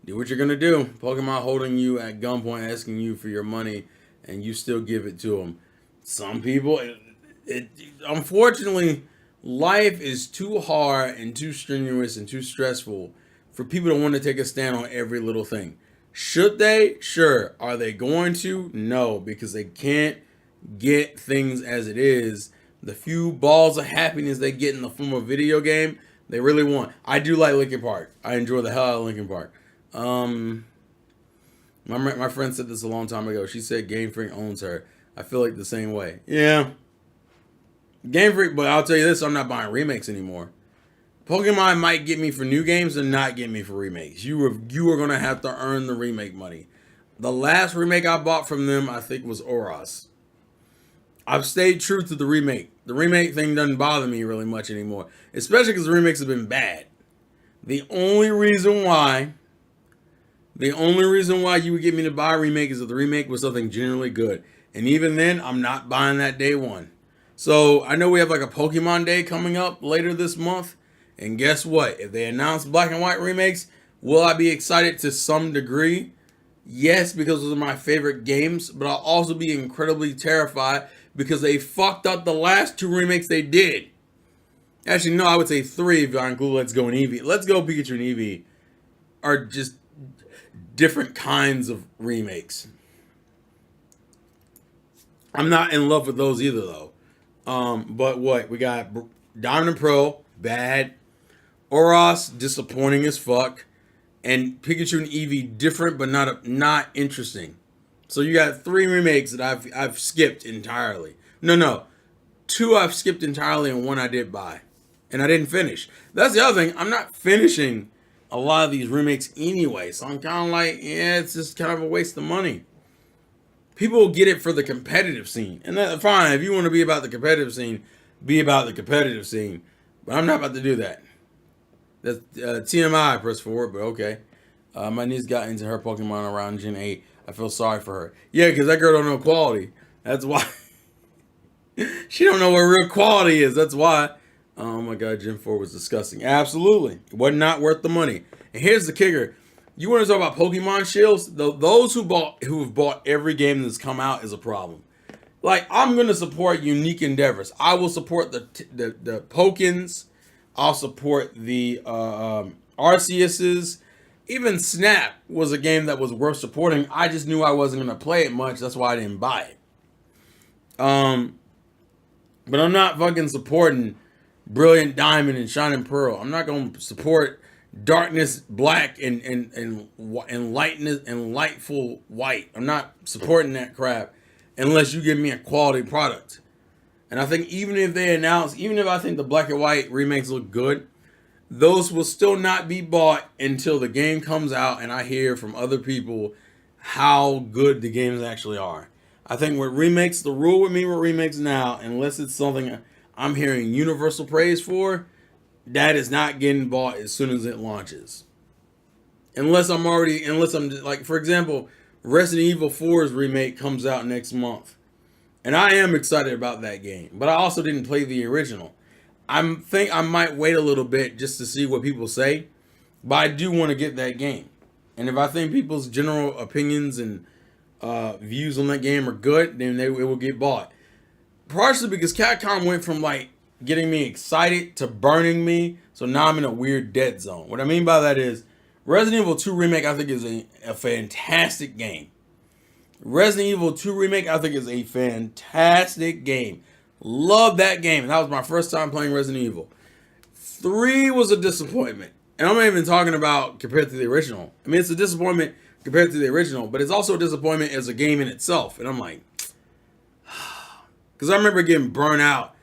do what you're gonna do. Pokemon holding you at gunpoint, asking you for your money, and you still give it to them. Some people, it unfortunately, life is too hard and too strenuous and too stressful for people to want to take a stand on every little thing. Should they? Sure. Are they going to? No, because they can't get things as it is. The few balls of happiness they get in the form of a video game, they really want. I do like Linkin Park. I enjoy the hell out of Linkin Park. My friend said this a long time ago. She said Game Freak owns her. I feel like the same way. Yeah, Game Freak, but I'll tell you this: I'm not buying remakes anymore. Pokemon might get me for new games and not get me for remakes. You are gonna have to earn the remake money. The last remake I bought from them, I think, was Oros. I've stayed true to the remake. The remake thing doesn't bother me really much anymore, especially because the remakes have been bad. The only reason why you would get me to buy a remake is if the remake was something generally good. And even then, I'm not buying that day one. So I know we have like a Pokemon Day coming up later this month. And guess what? If they announce black and white remakes, will I be excited to some degree? Yes, because those are my favorite games. But I'll also be incredibly terrified because they fucked up the last two remakes they did. Actually, no, I would say three if I include Let's Go and Eevee. Let's Go, Pikachu, and Eevee are just different kinds of remakes. I'm not in love with those either, though. But what? We got Diamond and Pearl, bad. Oros, disappointing as fuck. And Pikachu and Eevee, different but not interesting. So you got three remakes that I've skipped entirely. No. Two I've skipped entirely and one I did buy. And I didn't finish. That's the other thing. I'm not finishing a lot of these remakes anyway. So I'm kind of like, yeah, it's just kind of a waste of money. People will get it for the competitive scene. And that's fine. If you want to be about the competitive scene, be about the competitive scene. But I'm not about to do that. That's TMI, press forward, but okay. My niece got into her Pokemon around Gen 8. I feel sorry for her. Yeah, because that girl don't know quality. That's why. She don't know what real quality is. That's why. Oh my God, Gen 4 was disgusting. Absolutely. It was not worth the money. And here's the kicker. You want to talk about Pokemon shields? Those who have bought every game that's come out is a problem. Like, I'm going to support unique endeavors. I will support the Pokins. I'll support the Arceuses. Even Snap was a game that was worth supporting. I just knew I wasn't going to play it much. That's why I didn't buy it. But I'm not fucking supporting Brilliant Diamond and Shining Pearl. I'm not going to support Darkness Black and Lightness and Lightful White. I'm not supporting that crap unless you give me a quality product. And I think even if I think the black and white remakes look good, those will still not be bought until the game comes out and I hear from other people how good the games actually are. I think with remakes, the rule with me with remakes now, unless it's something I'm hearing universal praise for, that is not getting bought as soon as it launches. Unless I'm like, for example, Resident Evil 4's remake comes out next month. And I am excited about that game. But I also didn't play the original. I might wait a little bit just to see what people say. But I do want to get that game. And if I think people's general opinions and views on that game are good, then it will get bought. Partially because Capcom went from like getting me excited to burning me. So now I'm in a weird dead zone. What I mean by that is Resident Evil 2 Remake I think is a fantastic game. Resident Evil 2 Remake I think is a fantastic game. Love that game. And that was my first time playing Resident Evil. 3 was a disappointment. And I'm not even talking about compared to the original. I mean, it's a disappointment compared to the original, but it's also a disappointment as a game in itself. And I'm like, because I remember getting burnt out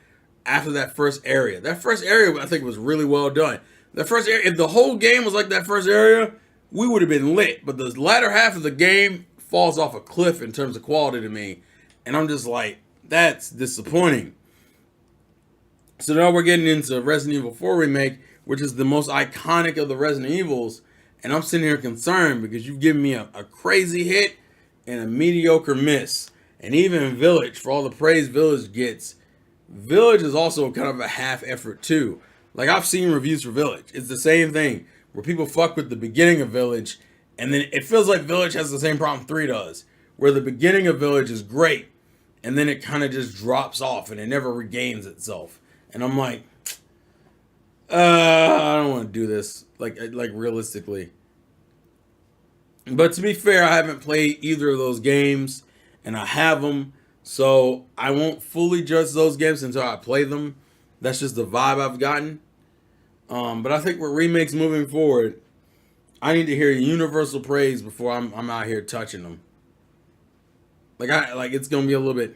after that first area. That first area, I think, was really well done. The first area, if the whole game was like that first area, we would have been lit. But the latter half of the game falls off a cliff in terms of quality to me. And I'm just like, that's disappointing. So now we're getting into Resident Evil 4 Remake, which is the most iconic of the Resident Evils. And I'm sitting here concerned because you've given me a crazy hit and a mediocre miss. And even Village, for all the praise Village gets, Village is also kind of a half effort too. Like I've seen reviews for Village. It's the same thing where people fuck with the beginning of Village, and then it feels like Village has the same problem 3 does, where the beginning of Village is great, and then it kind of just drops off and it never regains itself. And I'm like, I don't want to do this. Like realistically. But to be fair, I haven't played either of those games, and I have them, so I won't fully judge those games until I play them. That's just the vibe I've gotten. But I think with remakes moving forward, I need to hear universal praise before I'm out here touching them. Like it's gonna be a little bit,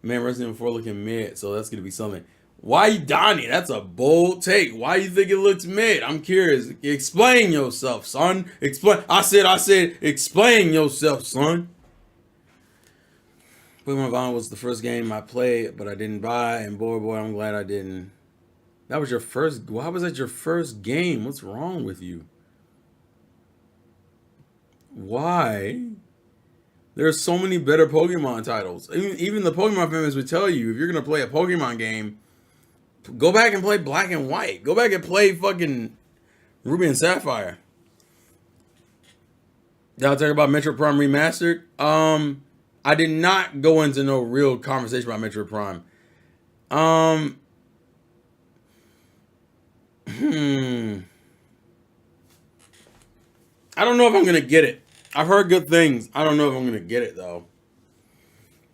man. Resident Evil 4 looking mid, so that's gonna be something. Why Donnie? That's a bold take. Why you think it looks mid? I'm curious. Explain yourself, son. Explain. I said, explain yourself, son. Pokemon Vine was the first game I played, but I didn't buy, and boy, I'm glad I didn't. That was your first. Why was that your first game? What's wrong with you? Why? There are so many better Pokemon titles. Even the Pokemon fans would tell you, if you're gonna play a Pokemon game, go back and play Black and White. Go back and play fucking Ruby and Sapphire. Y'all talk about Metroid Prime Remastered? I did not go into no real conversation about Metroid Prime. I don't know if I'm gonna get it. I've heard good things. I don't know if I'm gonna get it though.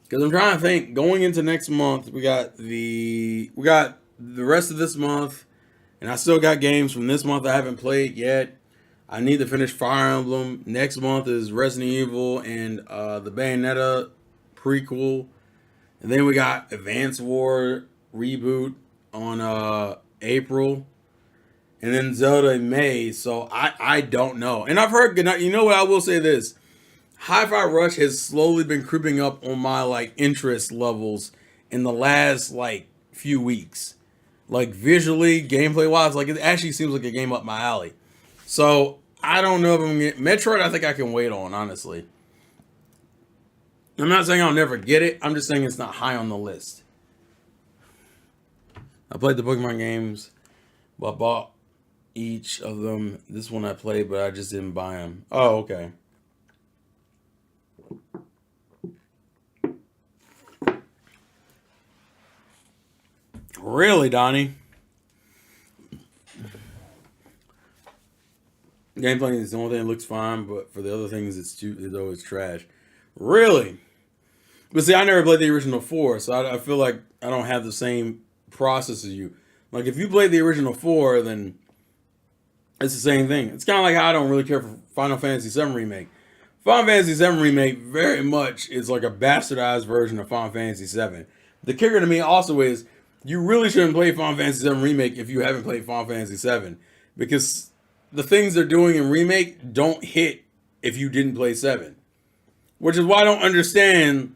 Because I'm trying to think, going into next month, we got the rest of this month, and I still got games from this month I haven't played yet. I need to finish Fire Emblem. Next month is Resident Evil and the Bayonetta prequel. And then we got Advance War reboot on April. And then Zelda in May. So I don't know. And I've heard, you know what, I will say this. Hi-Fi Rush has slowly been creeping up on my like interest levels in the last like few weeks. Like visually, gameplay wise, like it actually seems like a game up my alley. So I don't know if I'm gonna get Metroid. I think I can wait on, honestly. I'm not saying I'll never get it. I'm just saying it's not high on the list. I played the Pokemon games, but I bought each of them. This one I played, but I just didn't buy them. Oh, okay. Really, Donnie? Gameplay is the only thing that looks fine, but for the other things, it's trash. Really? But see, I never played the original 4, so I feel like I don't have the same process as you. Like, if you played the original 4, then it's the same thing. It's kind of like how I don't really care for Final Fantasy VII Remake. Final Fantasy VII Remake very much is like a bastardized version of Final Fantasy VII. The kicker to me also is, you really shouldn't play Final Fantasy VII Remake if you haven't played Final Fantasy VII. Because the things they're doing in Remake don't hit if you didn't play 7. Which is why I don't understand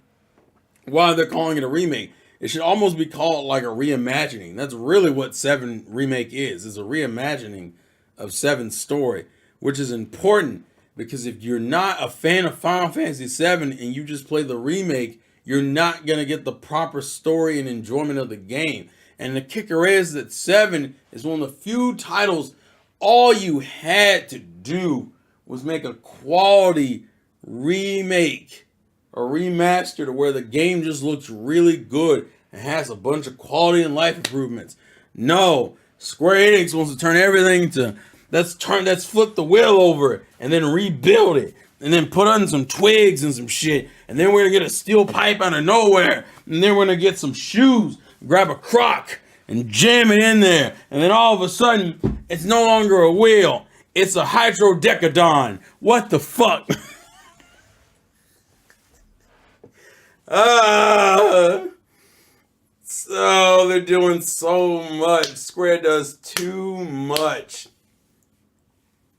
why they're calling it a remake. It should almost be called like a reimagining. That's really what 7 Remake is. It's a reimagining of 7's story. Which is important, because if you're not a fan of Final Fantasy VII and you just play the remake, you're not going to get the proper story and enjoyment of the game. And the kicker is that 7 is one of the few titles all you had to do was make a quality remake or remaster to where the game just looks really good and has a bunch of quality and life improvements. No, Square Enix wants to turn everything to let's flip the wheel over and then rebuild it. And then put on some twigs and some shit. And then we're going to get a steel pipe out of nowhere. And then we're going to get some shoes, grab a crock, and jam it in there. And then all of a sudden, it's no longer a wheel. It's a hydrodecadon. What the fuck? So they're doing so much. Square does too much.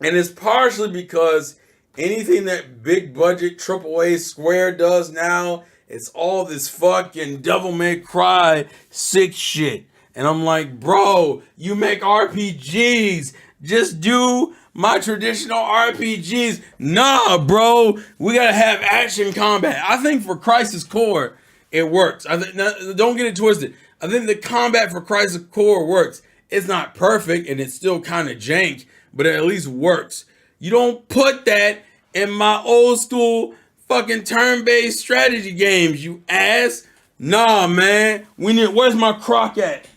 And it's partially because anything that big budget AAA Square does now, it's all this fucking Devil May Cry sick shit. And I'm like, bro, you make RPGs. Just do my traditional RPGs. Nah, bro. We gotta have action combat. I think for Crisis Core, it works. Don't get it twisted. I think the combat for Crisis Core works. It's not perfect and it's still kind of jank, but it at least works. You don't put that in my old school fucking turn-based strategy games, you ass. Nah, man. Where's my croc at?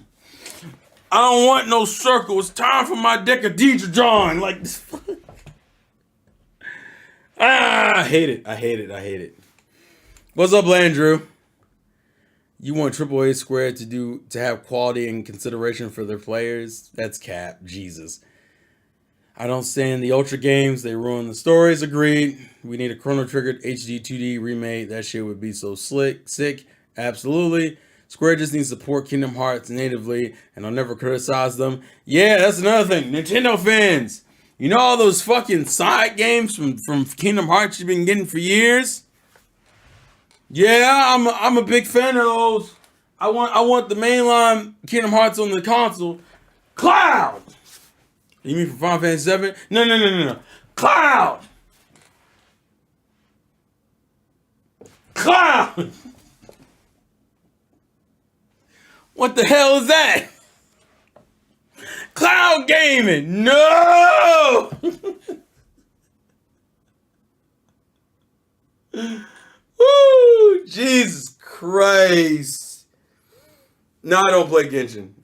I don't want no circle. It's time for my Decadedra drawing. Like this. I hate it. I hate it. I hate it. What's up, Landrew? You want AAA Square to have quality and consideration for their players? That's cap. Jesus. I don't stand the Ultra games. They ruin the stories. Agreed. We need a Chrono Triggered HD 2D remake. That shit would be so sick. Absolutely. Square just needs to support Kingdom Hearts natively, and I'll never criticize them. Yeah, that's another thing. Nintendo fans, you know all those fucking side games from Kingdom Hearts you've been getting for years? Yeah, I'm a big fan of those. I want the mainline Kingdom Hearts on the console. Cloud. You mean for Final Fantasy VII? No. Cloud. Cloud. What the hell is that? Cloud gaming. No. Woo, Jesus Christ. No, I don't play Genshin.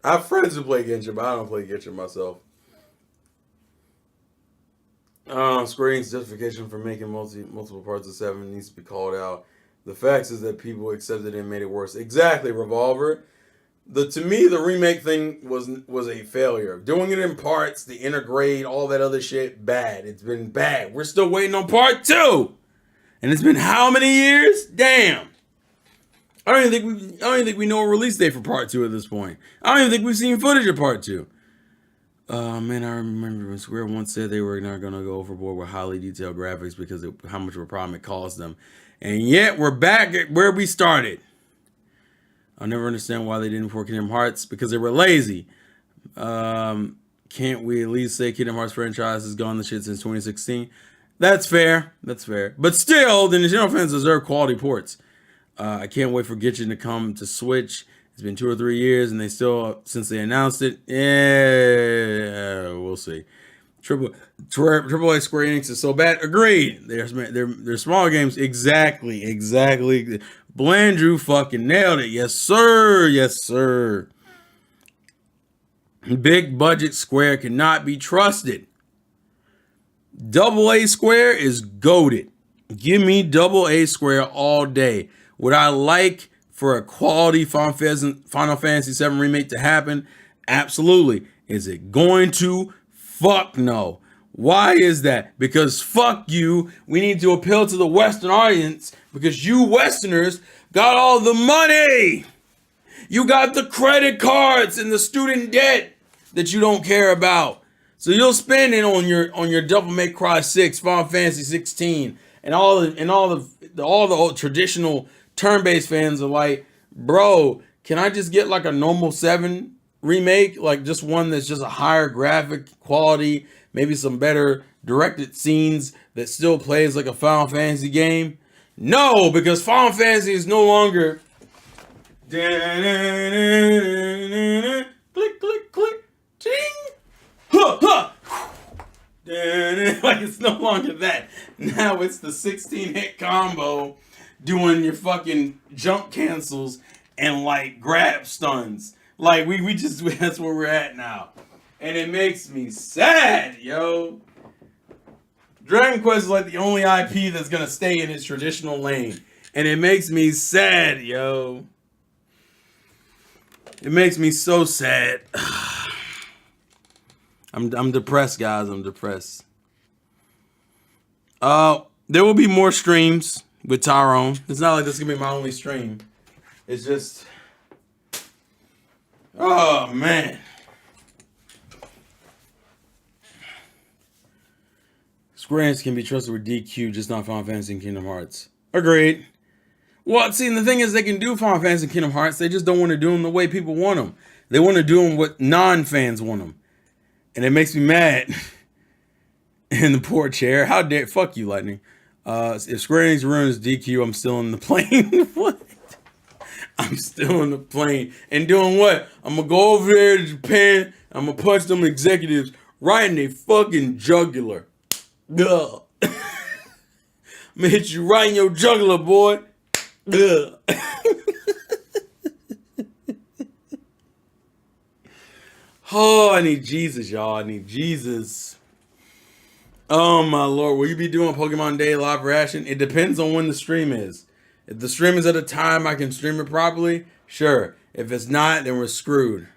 I have friends who play Genshin, but I don't play Genshin myself. Square Enix's justification for making multiple parts of 7 needs to be called out. The facts is that people accepted it and made it worse. Exactly, Revolver. To me, the remake thing was a failure. Doing it in parts, the integrate, all that other shit, bad. It's been bad. We're still waiting on part 2. And it's been how many years? Damn. I don't even think we know a release date for part 2 at this point. I don't even think we've seen footage of part 2. Man, I remember when Square once said they were not going to go overboard with highly detailed graphics because of how much of a problem it caused them. And yet, we're back at where we started. I'll never understand why they didn't for Kingdom Hearts, because they were lazy. Can't we at least say Kingdom Hearts franchise has gone the shit since 2016? That's fair. But still, the Nintendo fans deserve quality ports. I can't wait for Genshin to come to Switch. It's been 2 or 3 years, and they still, since they announced it, yeah, we'll see. AAA Square Enix is so bad. Agreed. They're small games. Exactly. Blandrew fucking nailed it. Yes, sir. Big budget Square cannot be trusted. AA Square is goated. Give me AA Square all day. Would I like for a quality Final Fantasy VII remake to happen? Absolutely. Is it going to? Fuck no. Why is that? Because fuck you. We need to appeal to the Western audience because you Westerners got all the money. You got the credit cards and the student debt that you don't care about. So you'll spend it on your Devil May Cry 6, Final Fantasy 16, and all the old traditional turn-based fans are like, bro, can I just get like a normal 7 remake, like just one that's just a higher graphic quality, maybe some better directed scenes that still plays like a Final Fantasy game? No, because Final Fantasy is no longer click, ting, like it's no longer that. Now it's the 16-hit combo doing your fucking jump cancels and like grab stuns. Like we just that's where we're at now. And it makes me sad, yo. Dragon Quest is like the only IP that's gonna stay in its traditional lane. And it makes me sad, yo. It makes me so sad. I'm depressed, guys. I'm depressed. There will be more streams with Tyrone. It's not like this is gonna be my only stream. It's just, oh man. Square Enix can be trusted with DQ, just not Final Fantasy and Kingdom Hearts. Agreed. Well, see, the thing is, they can do Final Fantasy and Kingdom Hearts. They just don't want to do them the way people want them. They want to do them what non-fans want them. And it makes me mad. In the poor chair. How dare fuck you, Lightning. If Square Enix ruins DQ, I'm still in the plane. What? I'm still in the plane. And doing what? I'm gonna go over there to Japan. I'm gonna punch them executives right in their fucking jugular. Ugh. I'm gonna hit you right in your jugular, boy. Ugh. Oh, I need Jesus, y'all. I need Jesus. Oh my lord, will you be doing Pokemon Day live reaction? It depends on when the stream is. If the stream is at a time I can stream it properly, sure. If it's not, then we're screwed.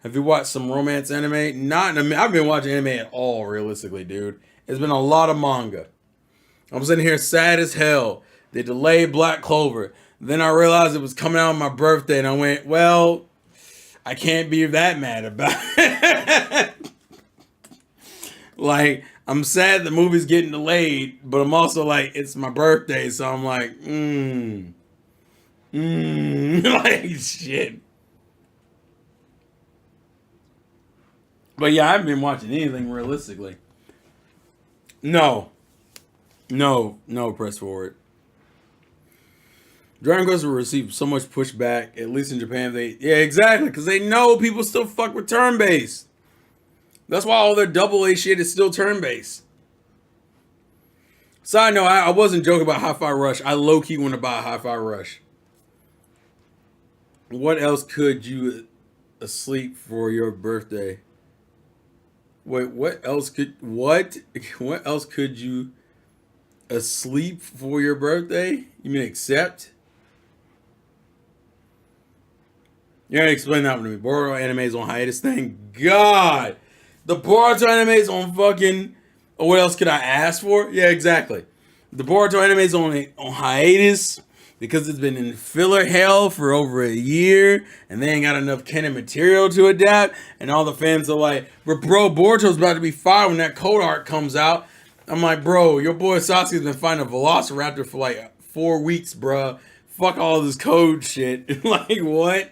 Have you watched some romance anime? Not in a, I've been watching anime at all, realistically, dude. It's been a lot of manga. I'm sitting here sad as hell. They delayed Black Clover. Then I realized it was coming out on my birthday, and I went, well, I can't be that mad about it. Like, I'm sad the movie's getting delayed, but I'm also like, it's my birthday, so I'm like, like, shit. But yeah, I haven't been watching anything realistically. No, press forward. Dragon Quest will receive so much pushback, at least in Japan. Yeah, exactly, because they know people still fuck with turn-based. That's why all their double A shit is still turn-based. Side note, I wasn't joking about Hi-Fi Rush. I low-key want to buy Hi-Fi Rush. What else could you asleep for your birthday? Wait, what else could you asleep for your birthday? You mean accept? You gotta explain that one to me. Boruto anime is on hiatus. Thank God. The Boruto anime is on fucking. Oh, what else could I ask for? Yeah, exactly. The Boruto anime is on hiatus because it's been in filler hell for over a year, and they ain't got enough canon material to adapt. And all the fans are like, "But bro, Boruto's about to be fired when that code arc comes out." I'm like, bro, your boy Sasuke's been fighting a Velociraptor for like 4 weeks, bro. Fuck all this code shit. Like, what?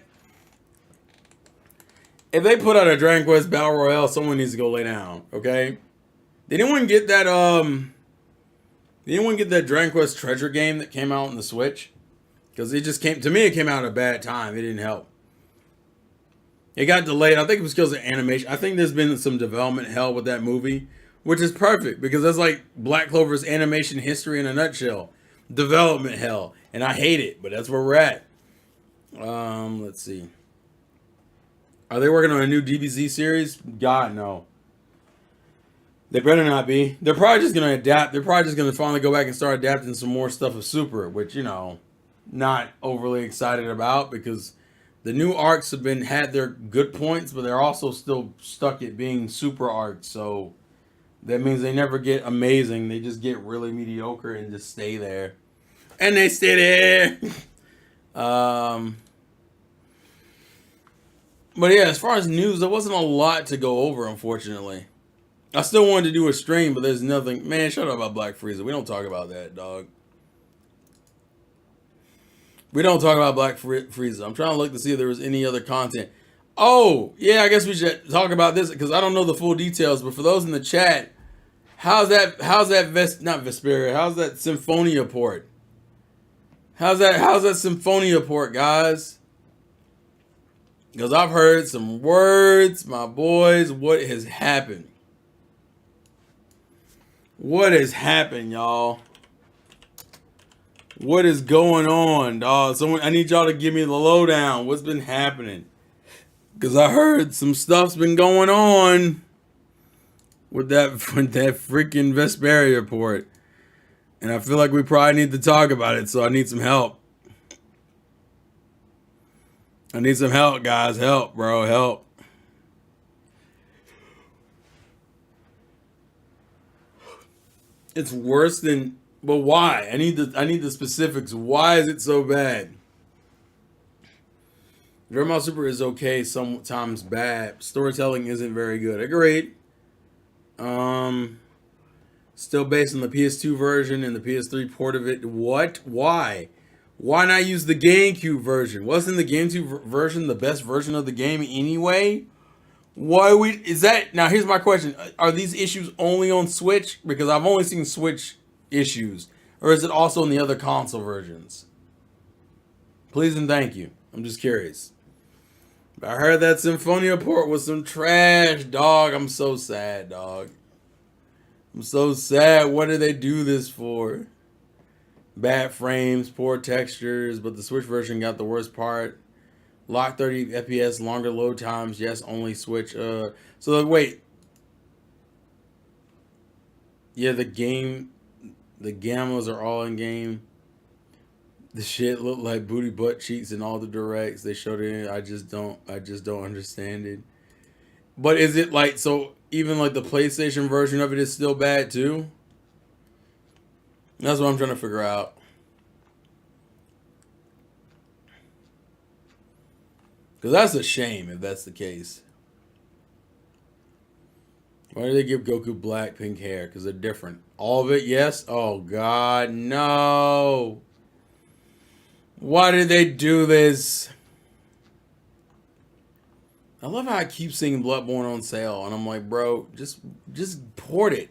If they put out a Dragon Quest Battle Royale, someone needs to go lay down, okay? Did anyone get that Dragon Quest Treasure game that came out on the Switch? Because it just came, to me, it came out at a bad time. It didn't help. It got delayed. I think it was because of animation. I think there's been some development hell with that movie, which is perfect because that's like Black Clover's animation history in a nutshell. Development hell. And I hate it, but that's where we're at. Let's see. Are they working on a new DBZ series? God, no. They better not be. They're probably just going to adapt. They're probably just going to finally go back and start adapting some more stuff of Super, which, you know, not overly excited about because the new arcs have had their good points, but they're also still stuck at being Super arcs. So that means they never get amazing. They just get really mediocre and just stay there. And they stay there. But yeah, as far as news, there wasn't a lot to go over, unfortunately. I still wanted to do a stream, but there's nothing. Man, shut up about Black Frieza. We don't talk about that, dog. We don't talk about Black Frieza. I'm trying to look to see if there was any other content. Oh, yeah, I guess we should talk about this because I don't know the full details. But for those in the chat, how's that not Vesperia? How's that Symphonia port? How's that Symphonia port, guys? Because I've heard some words, my boys. What has happened? What has happened, y'all? What is going on, dog? Someone, I need y'all to give me the lowdown. What's been happening? Because I heard some stuff's been going on with that freaking Vesperia port. And I feel like we probably need to talk about it, so I need some help. I need some help, guys. Help, bro. Help. It's worse than... But why? I need the specifics. Why is it so bad? Dragon Ball Super is okay, sometimes bad. Storytelling isn't very good. Agreed. Still based on the PS2 version and the PS3 port of it. What? Why? Why not use the GameCube version? Wasn't the GameCube version the best version of the game anyway? Is that now? Here's my question: are these issues only on Switch? Because I've only seen Switch issues, or is it also in the other console versions? Please and thank you. I'm just curious. I heard that Symphonia port was some trash, dog. I'm so sad, dog. I'm so sad. What did they do this for? Bad frames, poor textures, but the Switch version got the worst part. Lock 30 FPS, longer load times. Yes, only Switch. So wait. Yeah, the gammas are all in game. The shit looked like booty butt cheeks in all the directs they showed it in. I just don't understand it. But is it like so? Even like the PlayStation version of it is still bad too. That's what I'm trying to figure out. Because that's a shame if that's the case. Why do they give Goku black pink hair? Because they're different. All of it, yes? Oh, God, no. Why did they do this? I love how I keep seeing Bloodborne on sale. And I'm like, bro, just port it.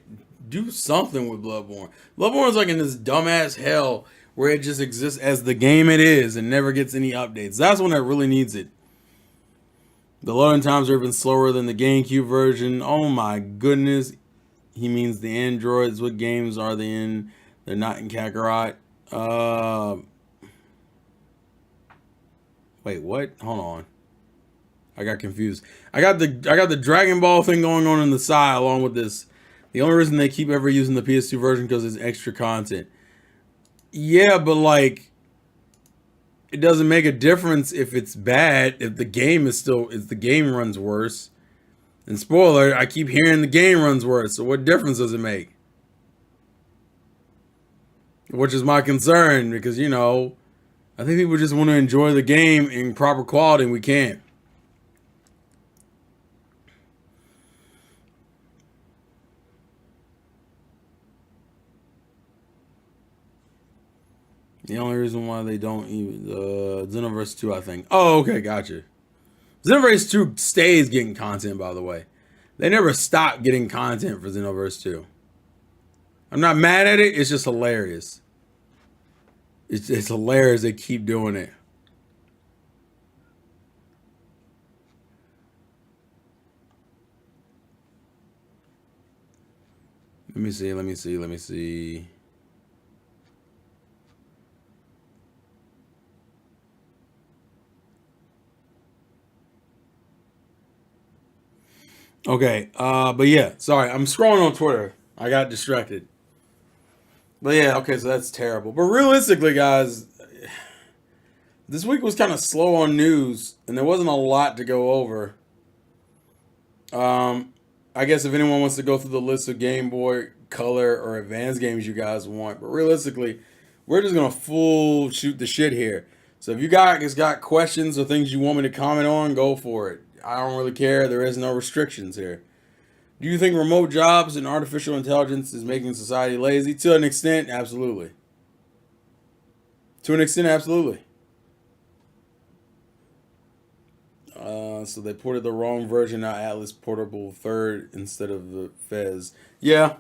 Do something with Bloodborne. Bloodborne's like in this dumbass hell where it just exists as the game it is and never gets any updates. That's when it really needs it. The loading times are even slower than the GameCube version. Oh my goodness. He means the androids. What games are they in? They're not in Kakarot. Wait, what? Hold on. I got confused. I got the Dragon Ball thing going on the side along with this. The only reason they keep ever using the PS2 version because it's extra content. Yeah, but like it doesn't make a difference if it's bad, if the game runs worse. And spoiler, I keep hearing the game runs worse. So what difference does it make? Which is my concern because, you know, I think people just want to enjoy the game in proper quality and we can't. The only reason why they don't even Xenoverse 2, I think. Oh, okay, gotcha. Xenoverse 2 stays getting content, by the way. They never stop getting content for Xenoverse 2. I'm not mad at it, it's just hilarious. It's hilarious they keep doing it. Let me see. Okay, but yeah, sorry, I'm scrolling on Twitter. I got distracted. But yeah, okay, so that's terrible. But realistically, guys, this week was kind of slow on news, and there wasn't a lot to go over. I guess if anyone wants to go through the list of Game Boy Color or Advanced games you guys want, but realistically, we're just gonna full shoot the shit here. So if you guys got questions or things you want me to comment on, go for it. I don't really care. There is no restrictions here. Do you think remote jobs and artificial intelligence is making society lazy? To an extent, absolutely. To an extent, absolutely. So they ported the wrong version out Atlas Portable Third instead of the Fez. Yeah.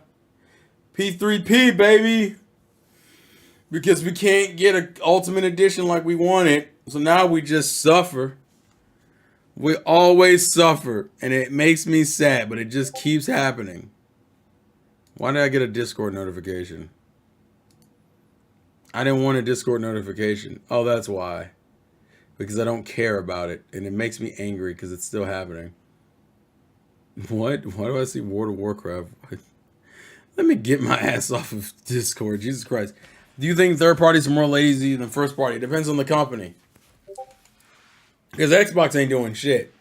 P3P, baby. Because we can't get an Ultimate Edition like we wanted. So now we just suffer. We always suffer. And it makes me sad, but it just keeps happening. Why did I get a Discord notification? I didn't want a Discord notification. Oh, that's why. Because I don't care about it. And it makes me angry because it's still happening. What? Why do I see World of Warcraft? Let me get my ass off of Discord. Jesus Christ. Do you think third parties are more lazy than first party? It depends on the company. Because Xbox ain't doing shit.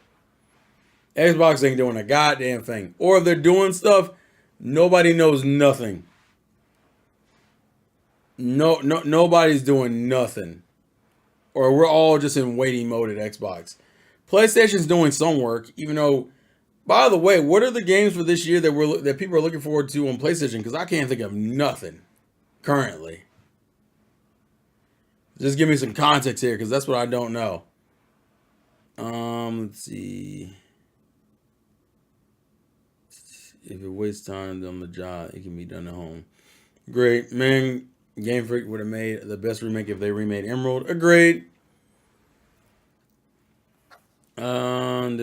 Xbox ain't doing a goddamn thing. Or if they're doing stuff, nobody knows nothing. Nobody's doing nothing. Or we're all just in waiting mode at Xbox. PlayStation's doing some work, even though, by the way, what are the games for this year that people are looking forward to on PlayStation? Because I can't think of nothing currently. Just give me some context here, because that's what I don't know. Let's see. if it wastes time on the job, it can be done at home. Great, man. Game Freak would have made the best remake if they remade Emerald. Agreed. Those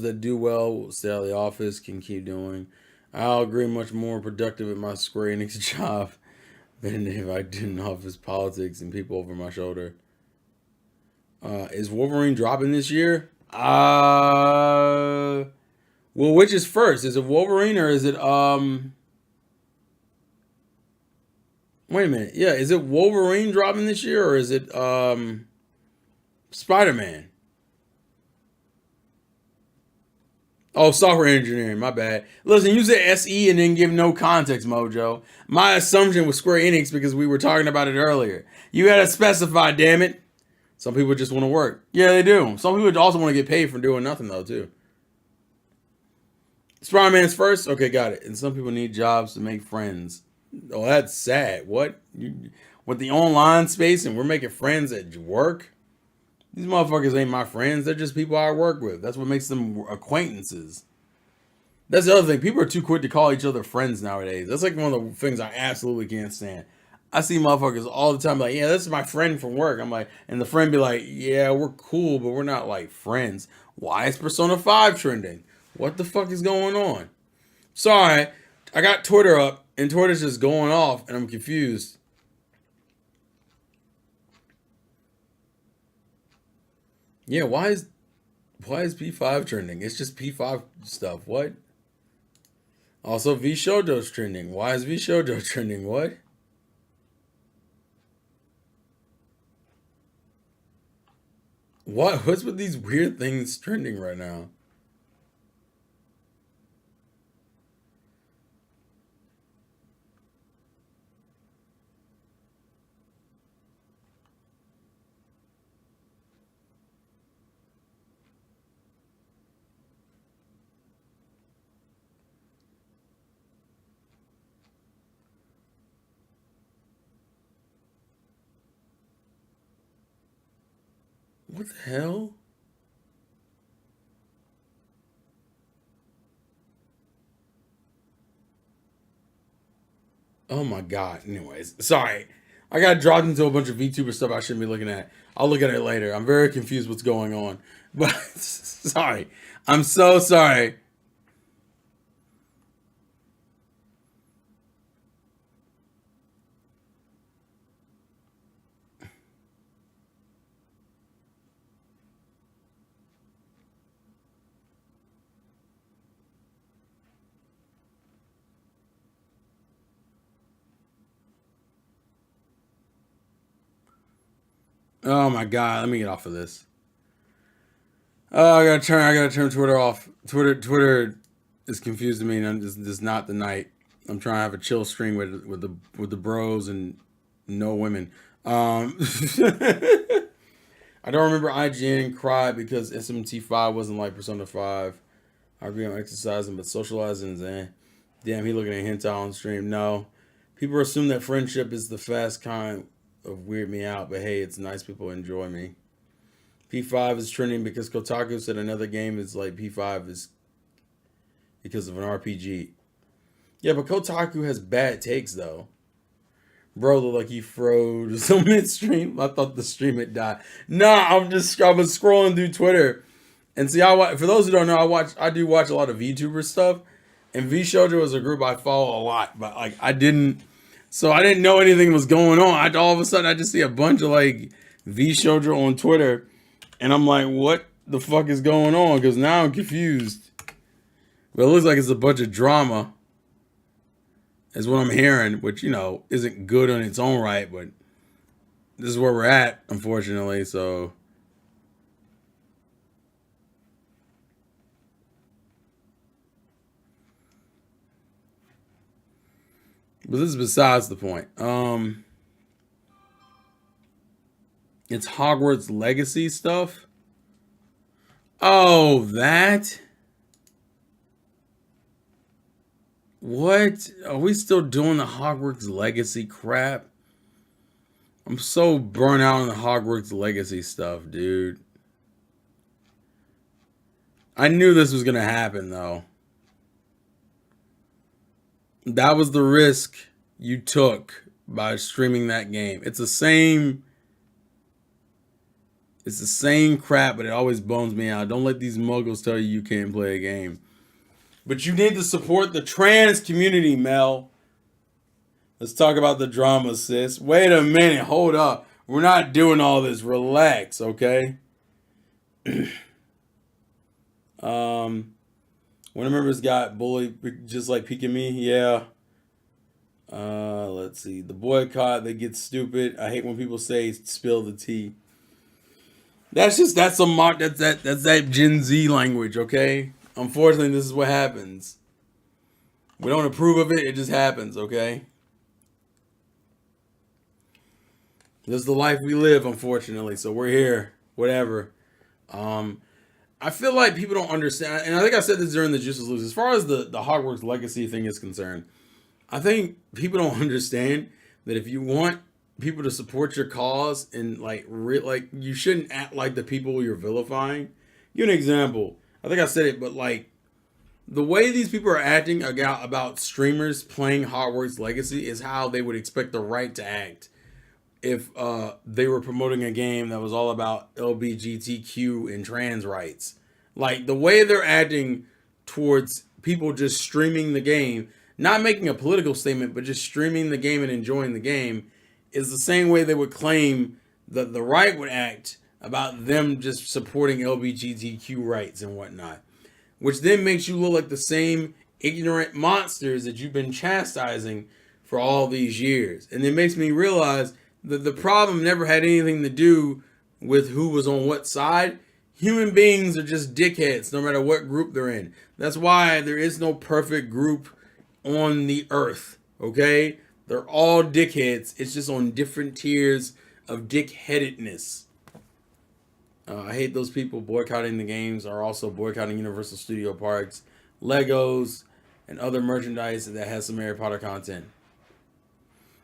that do well will stay out of the office can keep doing. I'll agree, much more productive at my Square Enix job than if I did office politics and people over my shoulder. Is Wolverine dropping this year? Well, which is first? Is it Wolverine or is it Wait a minute. Yeah, is it Wolverine dropping this year or is it Spider-Man? Oh, software engineering. My bad. Listen, you said SE and then give no context, Mojo. My assumption was Square Enix because we were talking about it earlier. You gotta specify, damn it. Some people just want to work. Yeah, they do. Some people also want to get paid for doing nothing, though, too. Spider-Man's first? Okay, got it. And some people need jobs to make friends. Oh, that's sad. What? With the online space and we're making friends at work? These motherfuckers ain't my friends. They're just people I work with. That's what makes them acquaintances. That's the other thing. People are too quick to call each other friends nowadays. That's like one of the things I absolutely can't stand. I see motherfuckers all the time like, yeah, this is my friend from work. I'm like, and the friend be like, yeah, we're cool, but we're not like friends. Why is Persona 5 trending? What the fuck is going on? Sorry, I got Twitter up and Twitter's just going off and I'm confused. Yeah, why is P5 trending? It's just P5 stuff. What? Also, V Shoujo's trending. Why is V Shoujo trending? What? What? What's with these weird things trending right now? What the hell? Oh my god. Anyways, sorry. I got dropped into a bunch of VTuber stuff I shouldn't be looking at. I'll look at it later. I'm very confused what's going on. But sorry. I'm so sorry. Oh my god. Let me get off of this. Oh, I gotta turn Twitter off. Twitter is confusing me, and this is not the night. I'm trying to have a chill stream with the bros and no women. I don't remember IGN cried because SMT5 wasn't like Persona 5. I agree on exercising, but socializing is eh. Damn, he looking at hentai on stream. No, people assume that friendship is the fast kind of weird me out, but hey, it's nice people enjoy me. P5 is trending because Kotaku said another game is like P5 is because of an RPG. Yeah, but Kotaku has bad takes though. Bro looked like he froze on midstream. I thought the stream had died. Nah, I was scrolling through Twitter and see. For those who don't know, I do watch a lot of VTuber stuff, and V Shoujo is a group I follow a lot. But like I didn't know anything was going on. All of a sudden I just see a bunch of like V Shoujo on Twitter, and I'm like, what the fuck is going on? Because now I'm confused. But it looks like it's a bunch of drama, is what I'm hearing, which, isn't good on its own right, but this is where we're at, unfortunately, so. But this is besides the point. It's Hogwarts Legacy stuff. Oh, that? What? Are we still doing the Hogwarts Legacy crap? I'm so burnt out on the Hogwarts Legacy stuff, dude. I knew this was gonna happen, though. That was the risk you took by streaming that game. It's the same crap, but it always bums me out. Don't let these muggles tell you can't play a game. But you need to support the trans community, Mel. Let's talk about the drama, sis. Wait a minute, hold up. We're not doing all this. Relax, okay? One of the members got bullied just like peeking me. Yeah. Let's see. The boycott, they get stupid. I hate when people say spill the tea. That's that Gen Z language, okay? Unfortunately, this is what happens. We don't approve of it, it just happens, okay? This is the life we live, unfortunately. So we're here. Whatever. I feel like people don't understand, and I think I said this during the Juices Loose. As far as the Hogwarts Legacy thing is concerned, I think people don't understand that if you want people to support your cause and like you shouldn't act like the people you're vilifying. Give an example. I think I said it, but like the way these people are acting about streamers playing Hogwarts Legacy is how they would expect the right to act if they were promoting a game that was all about LGBTQ and trans rights. Like the way they're acting towards people just streaming the game, not making a political statement, but just streaming the game and enjoying the game, is the same way they would claim that the right would act about them just supporting LGBTQ rights and whatnot. Which then makes you look like the same ignorant monsters that you've been chastising for all these years. And it makes me realize that the problem never had anything to do with who was on what side. Human beings are just dickheads no matter what group they're in. That's why there is no perfect group on the earth, okay? They're all dickheads. It's just on different tiers of dickheadedness. I hate those people boycotting the games are also boycotting Universal Studio Parks, Legos, and other merchandise that has some Harry Potter content.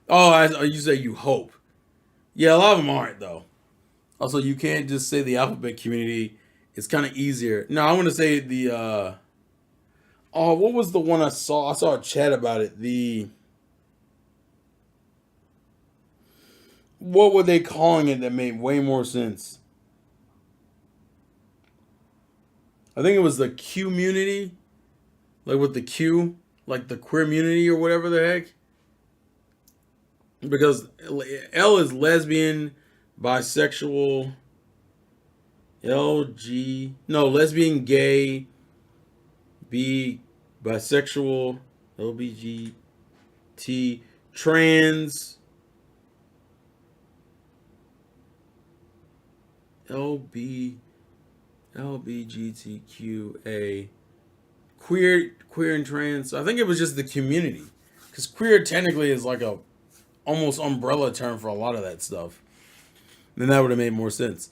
Oh, you say you hope. Yeah, a lot of them aren't, though. Also, you can't just say the alphabet community. It's kind of easier. No, I want to say the... Oh, what was the one I saw? I saw a chat about it. What were they calling it that made way more sense? I think it was the Q community, like with the Q, like the queer community or whatever the heck. Because L is lesbian, bisexual, lesbian, gay, B, bisexual, LBGT, trans, LBGTQA, queer and trans. I think it was just the community, because queer technically is like a almost umbrella term for a lot of that stuff. Then that would have made more sense.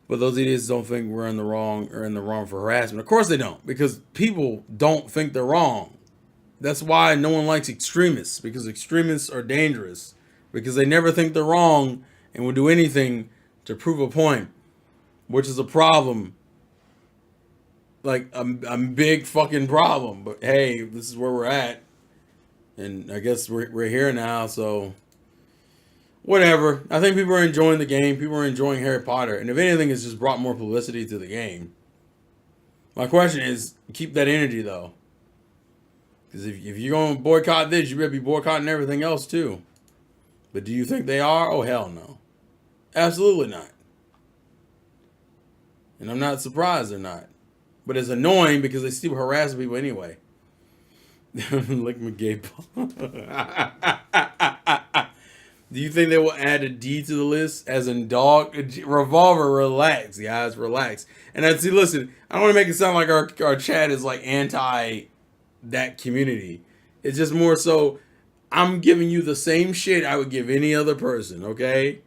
But those idiots don't think we're in the wrong for harassment. Of course they don't, because people don't think they're wrong. That's why no one likes extremists, because extremists are dangerous, because they never think they're wrong and will do anything to prove a point, which is a problem. Like a big fucking problem. But hey, this is where we're at. And I guess we're here now, so whatever. I think people are enjoying the game. People are enjoying Harry Potter. And if anything, it's just brought more publicity to the game. My question is, keep that energy, though. Because if you're going to boycott this, you better be boycotting everything else, too. But do you think they are? Oh, hell no. Absolutely not. And I'm not surprised they're not. But it's annoying because they still harass people anyway. Like McGay. Do you think they will add a D to the list as in dog? Revolver, relax, guys, relax. And I see, listen, I don't want to make it sound like our chat is like anti that community. It's just more so I'm giving you the same shit I would give any other person, okay?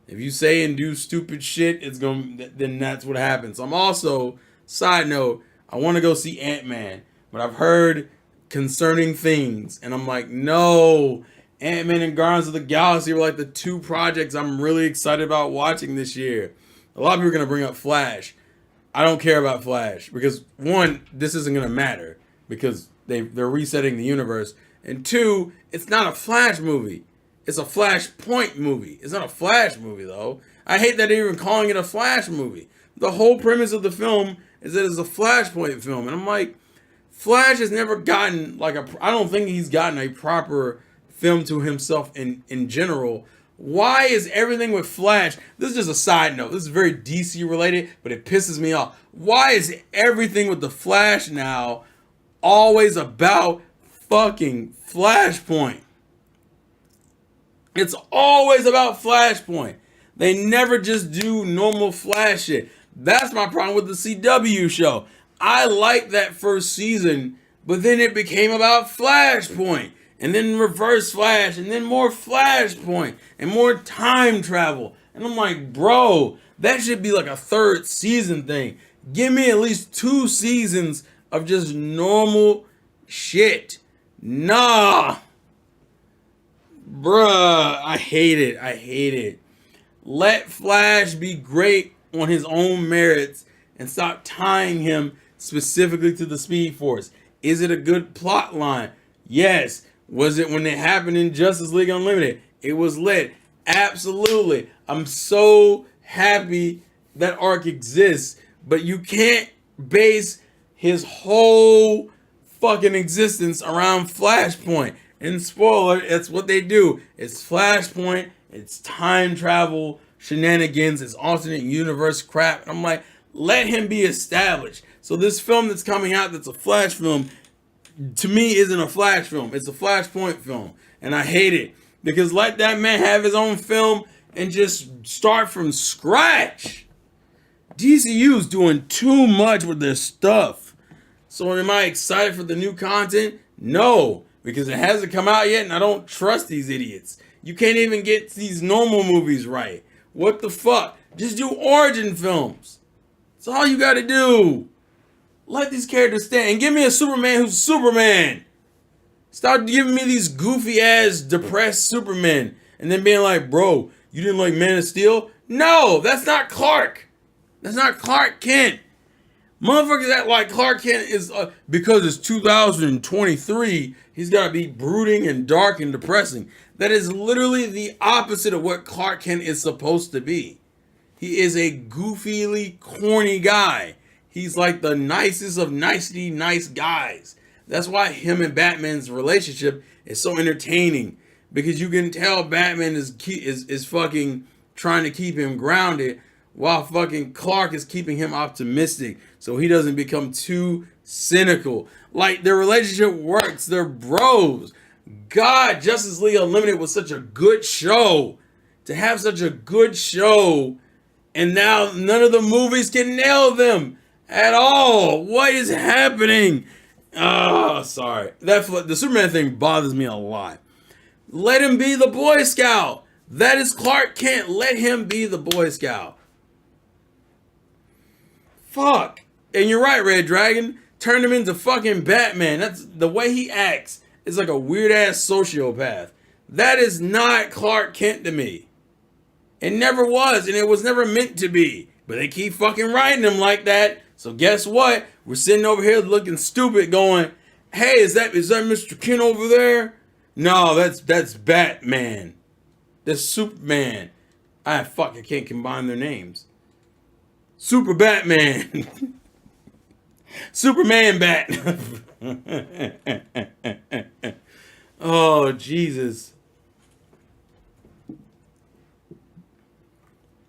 If you say and do stupid shit, then that's what happens. I'm also, side note, I want to go see Ant-Man, but I've heard concerning things, and I'm like, no. Ant-Man and Guardians of the Galaxy were like the two projects I'm really excited about watching this year. A lot of people are going to bring up Flash. I don't care about Flash because, one, this isn't going to matter because they're resetting the universe. And two, it's not a Flash movie. It's a Flashpoint movie. It's not a Flash movie though. I hate that they're even calling it a Flash movie. The whole premise of the film is that it's a Flashpoint film, and I'm like, Flash has never gotten like I don't think he's gotten a proper film to himself in general. Why is everything with Flash? This is just a side note. This is very DC related, but it pisses me off. Why is everything with the Flash now always about fucking Flashpoint? It's always about Flashpoint. They never just do normal Flash shit. That's my problem with the CW show. I liked that first season, but then it became about Flashpoint, and then Reverse Flash, and then more Flashpoint, and more time travel. And I'm like, bro, that should be like a third season thing. Give me at least 2 seasons of just normal shit. Nah. Bruh, I hate it. I hate it. Let Flash be great on his own merits and stop tying him specifically to the Speed Force. Is it a good plot line? Yes. Was it when it happened in Justice League Unlimited? It was lit. Absolutely. I'm so happy that arc exists, but you can't base his whole fucking existence around Flashpoint. And spoiler, it's what they do. It's Flashpoint, it's time travel shenanigans, it's alternate universe crap. And I'm like, let him be established. So this film that's coming out that's a Flash film, to me, isn't a Flash film. It's a Flashpoint film. And I hate it. Because let that man have his own film and just start from scratch. DCU's doing too much with their stuff. So am I excited for the new content? No. Because it hasn't come out yet and I don't trust these idiots. You can't even get these normal movies right. What the fuck? Just do origin films. That's all you gotta do. Let these characters stand and give me a Superman who's Superman. Stop giving me these goofy ass depressed Supermen and then being like, bro, you didn't like Man of Steel? No, that's not Clark. That's not Clark Kent. Motherfuckers act like Clark Kent is, because it's 2023, he's got to be brooding and dark and depressing. That is literally the opposite of what Clark Kent is supposed to be. He is a goofily corny guy. He's like the nicest of nicety nice guys. That's why him and Batman's relationship is so entertaining. Because you can tell Batman is fucking trying to keep him grounded, while fucking Clark is keeping him optimistic so he doesn't become too cynical. Like, their relationship works. They're bros. God, Justice League Unlimited was such a good show. To have such a good show, and now none of the movies can nail them at all. What is happening? Oh, sorry. The Superman thing bothers me a lot. Let him be the Boy Scout. That is Clark Kent. Let him be the Boy Scout. Fuck. And you're right, Red Dragon. Turn him into fucking Batman. That's the way he acts. Is like a weird ass sociopath. That is not Clark Kent to me. It never was, and it was never meant to be. But they keep fucking writing him like that. So guess what? We're sitting over here looking stupid going, hey, is that Mr. Kent over there? No, that's Batman. That's Superman. I can't combine their names. Super Batman. Superman Bat. Oh, Jesus.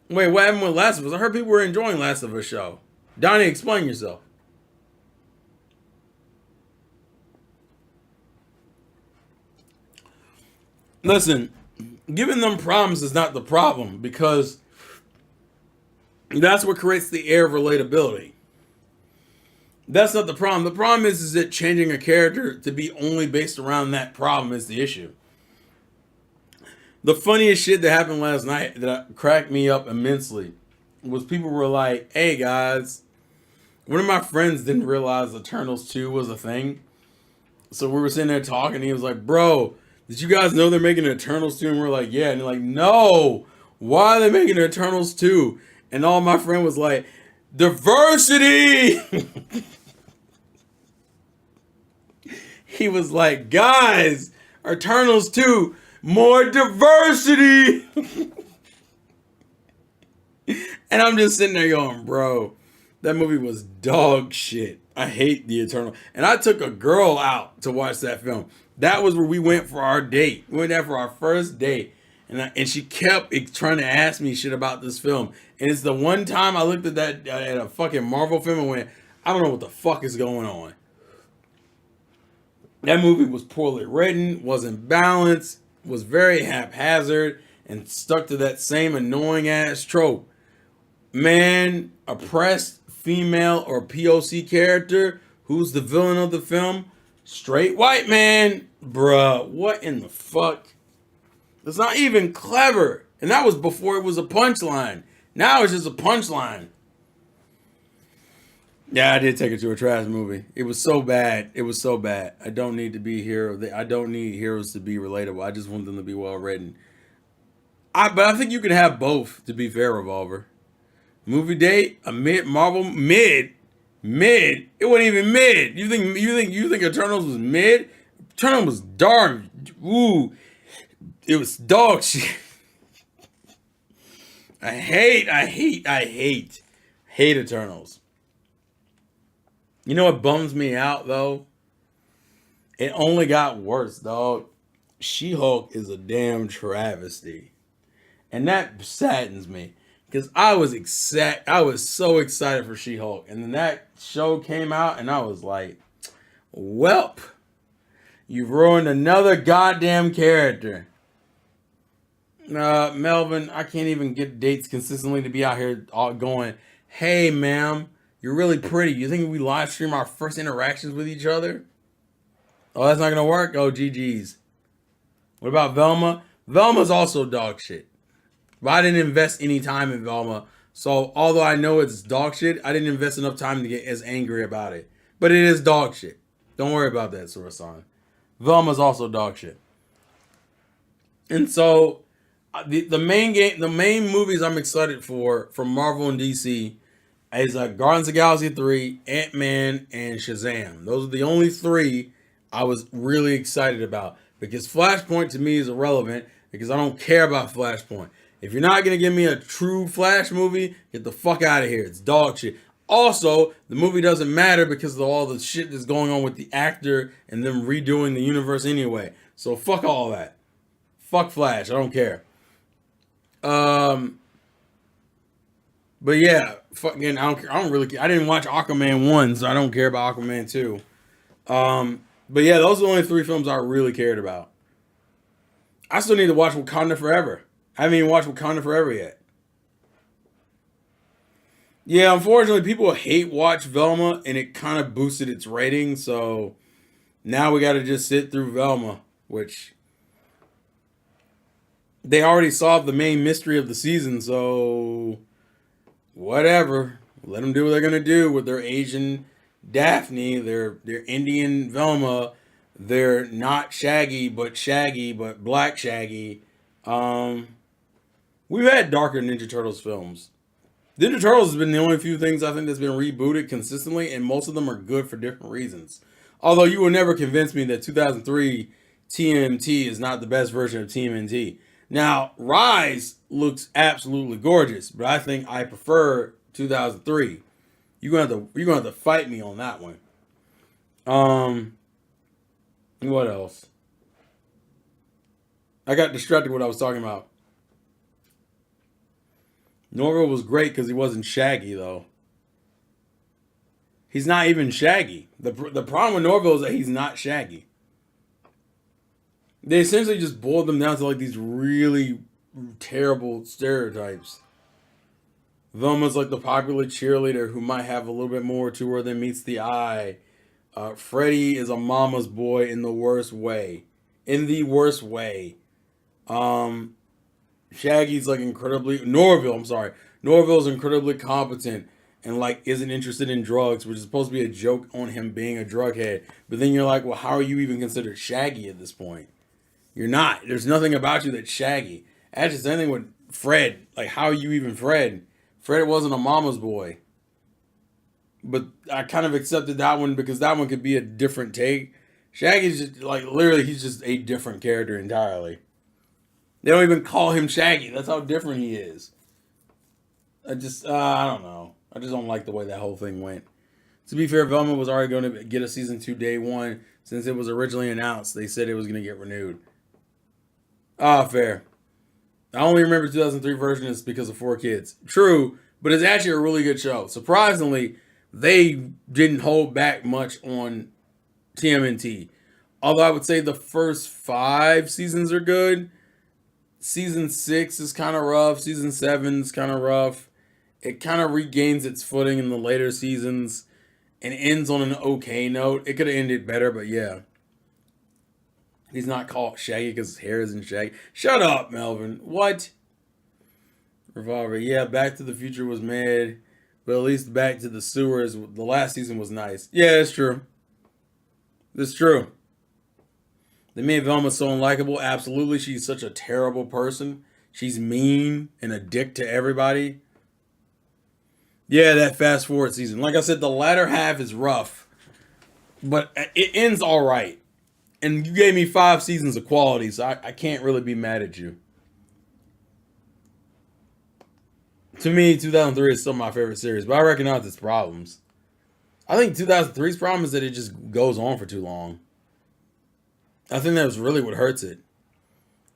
Wait, what happened with Last of Us? I heard people were enjoying Last of Us show. Donnie, explain yourself. Listen, giving them problems is not the problem, because that's what creates the air of relatability. That's not the problem. The problem is that changing a character to be only based around that problem is the issue. The funniest shit that happened last night that cracked me up immensely was people were like, hey guys, one of my friends didn't realize Eternals 2 was a thing. So we were sitting there talking and he was like, bro, did you guys know they're making Eternals 2? And we're like, yeah. And they're like, no, why are they making Eternals 2? And all my friend was like, diversity. he was like, guys, Eternals 2, more diversity. And I'm just sitting there going, bro, that movie was dog shit. I hate the Eternal. And I took a girl out to watch that film. That was where we went for our date. We went there for our first date. And she kept trying to ask me shit about this film. And it's the one time I looked at that at a fucking Marvel film and went, I don't know what the fuck is going on. That movie was poorly written, wasn't balanced, was very haphazard, and stuck to that same annoying ass trope. Man, oppressed female or POC character, who's the villain of the film? Straight white man. Bruh, what in the fuck? It's not even clever. And that was before it was a punchline. Now it's just a punchline. Yeah, I did take it to a trash movie. It was so bad. It was so bad. I don't need to be hero. I don't need heroes to be relatable. I just want them to be well written. But I think you can have both, to be fair, Revolver. Movie date, a Marvel mid. It wasn't even mid. You think Eternals was mid? Eternals was dark. Ooh. It was dog shit. I hate Eternals. You know what bums me out though? It only got worse, dog. She-Hulk is a damn travesty. And that saddens me. Because I was so excited for She-Hulk. And then that show came out and I was like, welp, you've ruined another goddamn character. Melvin, I can't even get dates consistently to be out here going, hey, ma'am, you're really pretty. You think we live stream our first interactions with each other? Oh, that's not going to work? Oh, GG's. What about Velma? Velma's also dog shit. But I didn't invest any time in Velma. So, although I know it's dog shit, I didn't invest enough time to get as angry about it. But it is dog shit. Don't worry about that, Surasan. Velma's also dog shit. And so, the main movies I'm excited for from Marvel and DC is Guardians of the Galaxy 3, Ant-Man, and Shazam. Those are the only three I was really excited about. Because Flashpoint to me is irrelevant because I don't care about Flashpoint. If you're not going to give me a true Flash movie, get the fuck out of here. It's dog shit. Also, the movie doesn't matter because of all the shit that's going on with the actor and them redoing the universe anyway. So fuck all that. Fuck Flash. I don't care. But yeah, fucking I don't really care. I didn't watch Aquaman 1, so I don't care about Aquaman 2. But yeah, those are the only three films I really cared about. I still need to watch Wakanda Forever. I haven't even watched Wakanda Forever yet. Yeah, unfortunately, people hate watch Velma, and it kind of boosted its rating. So now we got to just sit through Velma, which they already solved the main mystery of the season. So whatever, let them do what they're gonna do with their Asian Daphne, their Indian Velma. They're not Shaggy, but Black Shaggy. We've had darker Ninja Turtles films. Ninja Turtles has been the only few things I think that's been rebooted consistently, and most of them are good for different reasons. Although you will never convince me that 2003 TMNT is not the best version of TMNT. Now, Rise looks absolutely gorgeous, but I think I prefer 2003. You're gonna have to fight me on that one. What else? I got distracted what I was talking about. Norville was great because he wasn't Shaggy, though. He's not even Shaggy. The problem with Norville is that he's not Shaggy. They essentially just boiled them down to like these really terrible stereotypes. Velma's like the popular cheerleader who might have a little bit more to her than meets the eye. Freddy is a mama's boy in the worst way. Shaggy's like Norville's incredibly competent and like isn't interested in drugs, which is supposed to be a joke on him being a drug head. But then you're like, well, how are you even considered Shaggy at this point? You're not. There's nothing about you that's Shaggy. That's the same thing with Fred. Like, how are you even Fred? Fred wasn't a mama's boy. But I kind of accepted that one because that one could be a different take. Shaggy's just like literally, he's just a different character entirely. They don't even call him Shaggy. That's how different he is. I don't know. I just don't like the way that whole thing went. To be fair, Velma was already going to get a season 2 day one since it was originally announced. They said it was going to get renewed. Ah, fair. I only remember 2003 version is because of 4 Kids. True, but it's actually a really good show. Surprisingly, they didn't hold back much on TMNT. Although I would say the first 5 seasons are good. Season 6 is kind of rough. Season 7 is kind of rough. It kind of regains its footing in the later seasons and ends on an okay note. It could have ended better, but yeah. He's not called Shaggy because his hair isn't shaggy. Shut up, Melvin. What? Revolver. Yeah, Back to the Future was mad, but at least Back to the Sewers, the last season was nice. Yeah, it's true. It's true. They made Velma so unlikable. Absolutely. She's such a terrible person. She's mean and a dick to everybody. Yeah, that fast forward season. Like I said, the latter half is rough, but it ends all right. And you gave me 5 seasons of quality, so I can't really be mad at you. To me, 2003 is still my favorite series, but I recognize its problems. I think 2003's problem is that it just goes on for too long. I think that was really what hurts it.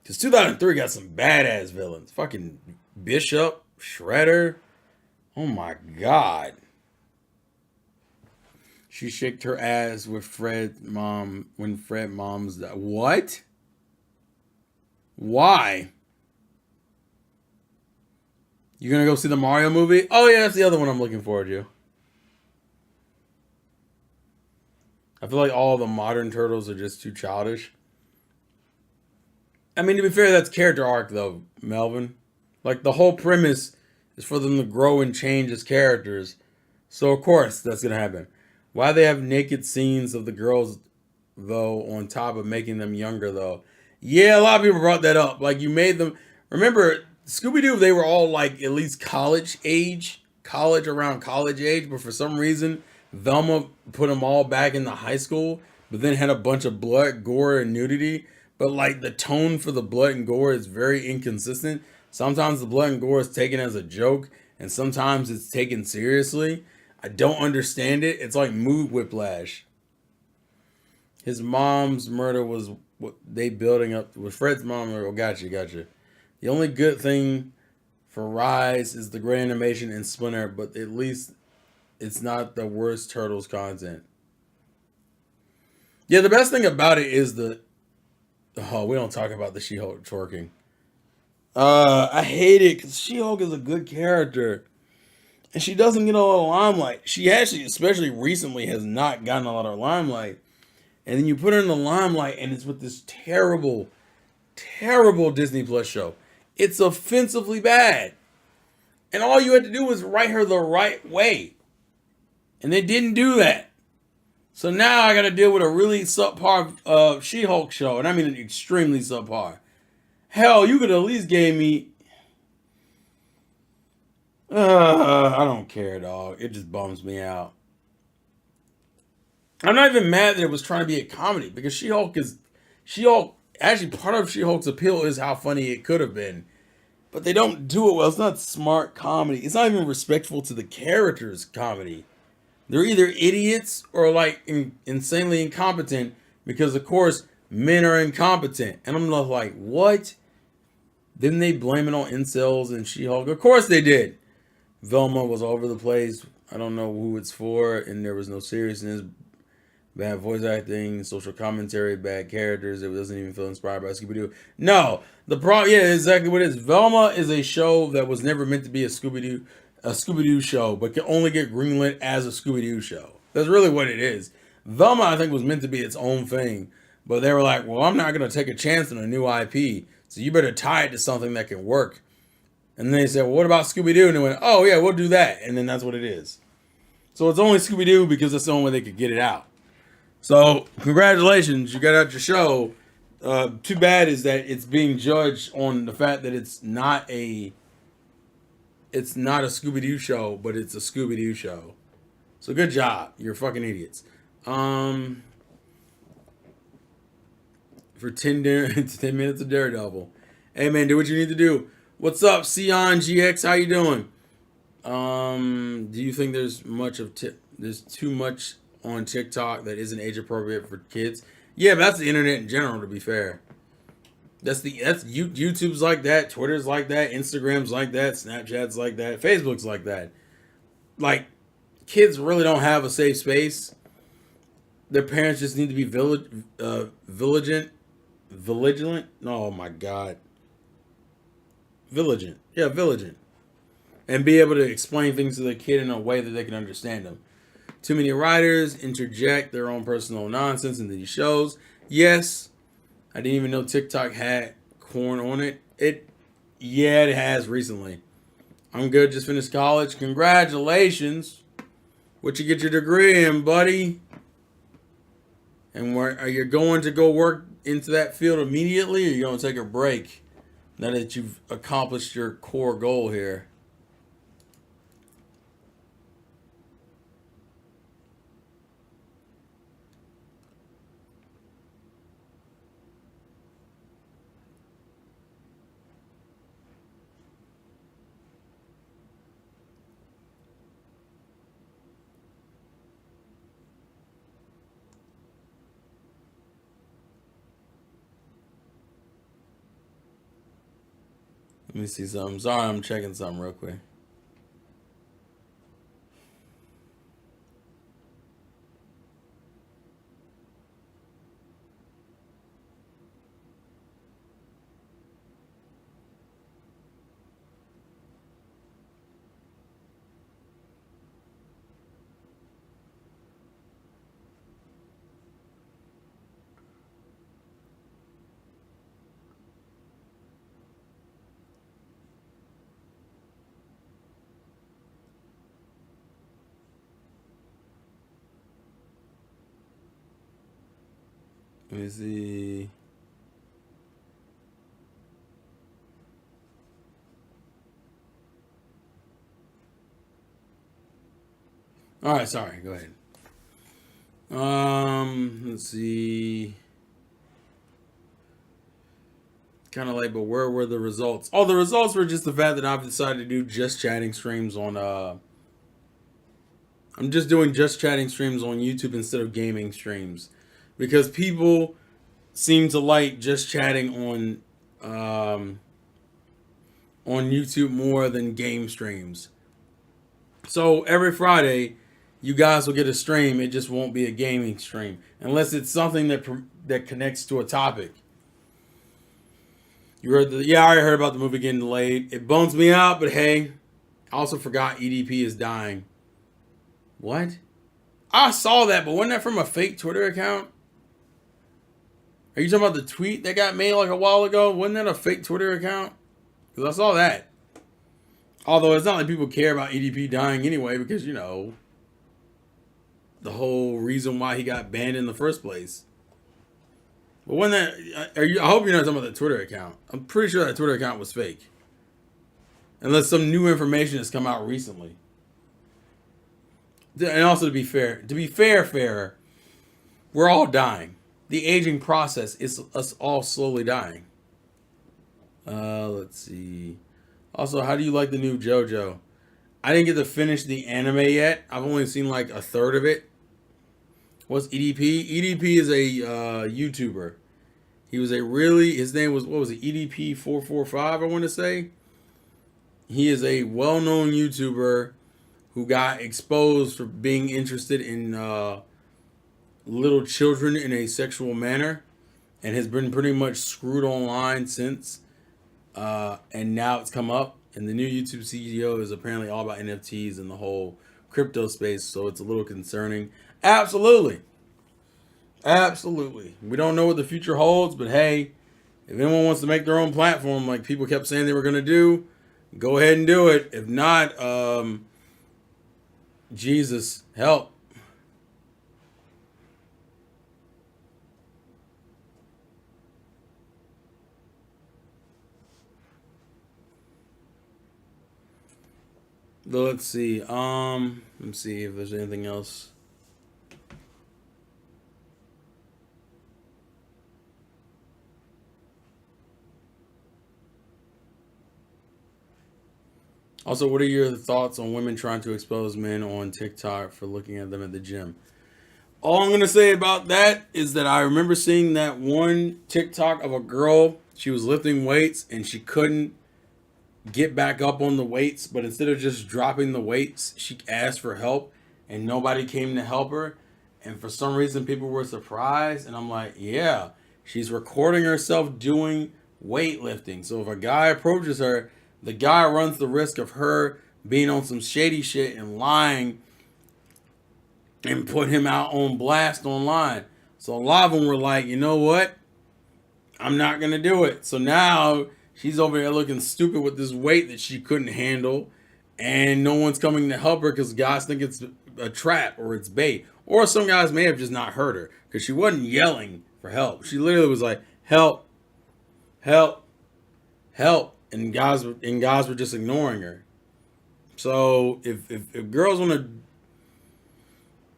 Because 2003 got some badass villains. Fucking Bishop, Shredder. Oh my god. She shaked her ass with Fred mom when Fred mom's died. What? Why? You gonna go see the Mario movie? Oh yeah, that's the other one I'm looking forward to. I feel like all the modern turtles are just too childish. I mean, to be fair, that's character arc though, Melvin. Like the whole premise is for them to grow and change as characters. So of course that's gonna happen. Why they have naked scenes of the girls though on top of making them younger though? Yeah, a lot of people brought that up. Like you made them remember Scooby Doo, they were all like at least college age, around college age, but for some reason Velma put them all back in the high school, but then had a bunch of blood, gore, and nudity. But like the tone for the blood and gore is very inconsistent. Sometimes the blood and gore is taken as a joke, and sometimes it's taken seriously. I don't understand it. It's like mood whiplash. His mom's murder was what they building up with Fred's mom. Oh, gotcha. The only good thing for Rise is the great animation and Splinter, but at least it's not the worst Turtles content. Yeah, the best thing about it is the. Oh, we don't talk about the She-Hulk twerking. I hate it because She-Hulk is a good character. And she doesn't get a lot of limelight. She actually, especially recently, has not gotten a lot of limelight. And then you put her in the limelight, and it's with this terrible, terrible Disney Plus show. It's offensively bad. And all you had to do was write her the right way. And they didn't do that. So now I got to deal with a really subpar She-Hulk show. And I mean an extremely subpar. Hell, you could at least gave me... I don't care, dog. It just bums me out. I'm not even mad that it was trying to be a comedy because She-Hulk, actually part of She-Hulk's appeal is how funny it could have been. But they don't do it well. It's not smart comedy. It's not even respectful to the characters comedy. They're either idiots or like insanely incompetent because of course men are incompetent. And I'm like, what? Didn't they blame it on incels and She-Hulk? Of course they did. Velma was all over the place. I don't know who it's for, and there was no seriousness, bad voice acting, social commentary, bad characters. It doesn't even feel inspired by Scooby-Doo. No, the problem, yeah, exactly what it is. Velma is a show that was never meant to be a Scooby-Doo show, but can only get greenlit as a Scooby-Doo show. That's really what it is. Velma, I think, was meant to be its own thing, but they were like, well, I'm not going to take a chance on a new IP, so you better tie it to something that can work. And then they said, well, what about Scooby-Doo? And they went, oh, yeah, we'll do that. And then that's what it is. So it's only Scooby-Doo because that's the only way they could get it out. So congratulations, you got out your show. Too bad is that it's being judged on the fact that it's not a Scooby-Doo show, but it's a Scooby-Doo show. So good job. You're fucking idiots. for 10 minutes of Daredevil. Hey man, do what you need to do. What's up, Sion GX? How you doing? Do you think there's too much on TikTok that isn't age appropriate for kids? Yeah, but that's the internet in general. To be fair, YouTube's like that, Twitter's like that, Instagram's like that, Snapchat's like that, Facebook's like that. Like, kids really don't have a safe space. Their parents just need to be vigilant. Oh my god, vigilant. Yeah, vigilant, and be able to explain things to the kid in a way that they can understand them. Too many writers interject their own personal nonsense into these shows. Yes, I didn't even know TikTok had corn on it. Yeah, it has recently. I'm good. Just finished college. Congratulations. What you get your degree in, buddy? And where are you going to go work into that field immediately, or are you going to take a break now that you've accomplished your core goal here? Let me see something. Sorry, I'm checking something real quick. Let me see. All right, sorry. Go ahead. Let's see. Kind of like, but where were the results? Oh, the results were just the fact that I've decided to do just chatting streams on. I'm just doing just chatting streams on YouTube instead of gaming streams, because people seem to like just chatting on YouTube more than game streams. So every Friday, you guys will get a stream. It just won't be a gaming stream unless it's something that connects to a topic. You heard I already heard about the movie getting delayed. It bums me out, but hey, I also forgot EDP is dying. What? I saw that, but wasn't that from a fake Twitter account? Are you talking about the tweet that got made like a while ago? Wasn't that a fake Twitter account? Because I saw that. Although it's not like people care about EDP dying anyway, because, the whole reason why he got banned in the first place. But when that, I hope you're not talking about the Twitter account. I'm pretty sure that Twitter account was fake, unless some new information has come out recently. And also, to be fair, we're all dying. The aging process is us all slowly dying. Let's see. Also, how do you like the new JoJo? I didn't get to finish the anime yet. I've only seen like a third of it. What's EDP? EDP is a YouTuber. His name was, what was it, EDP445, I want to say. He is a well-known YouTuber who got exposed for being interested in little children in a sexual manner, and has been pretty much screwed online since. And now it's come up, and the new YouTube CEO is apparently all about NFTs and the whole crypto space, so it's a little concerning. Absolutely. We don't know what the future holds, but hey, if anyone wants to make their own platform like people kept saying they were going to do, go ahead and do it. If not, Jesus, help. Let's see. Let's see if there's anything else. Also, what are your thoughts on women trying to expose men on TikTok for looking at them at the gym? All I'm gonna say about that is that I remember seeing that one TikTok of a girl. She was lifting weights and she couldn't get back up on the weights, but instead of just dropping the weights, she asked for help and nobody came to help her. And for some reason, people were surprised. And I'm like, yeah, she's recording herself doing weightlifting. So if a guy approaches her, the guy runs the risk of her being on some shady shit and lying and put him out on blast online. So a lot of them were like, you know what? I'm not going to do it. So now she's over there looking stupid with this weight that she couldn't handle. And no one's coming to help her because guys think it's a trap or it's bait. Or some guys may have just not heard her because she wasn't yelling for help. She literally was like, help, help, help. And guys were just ignoring her. So if girls want to,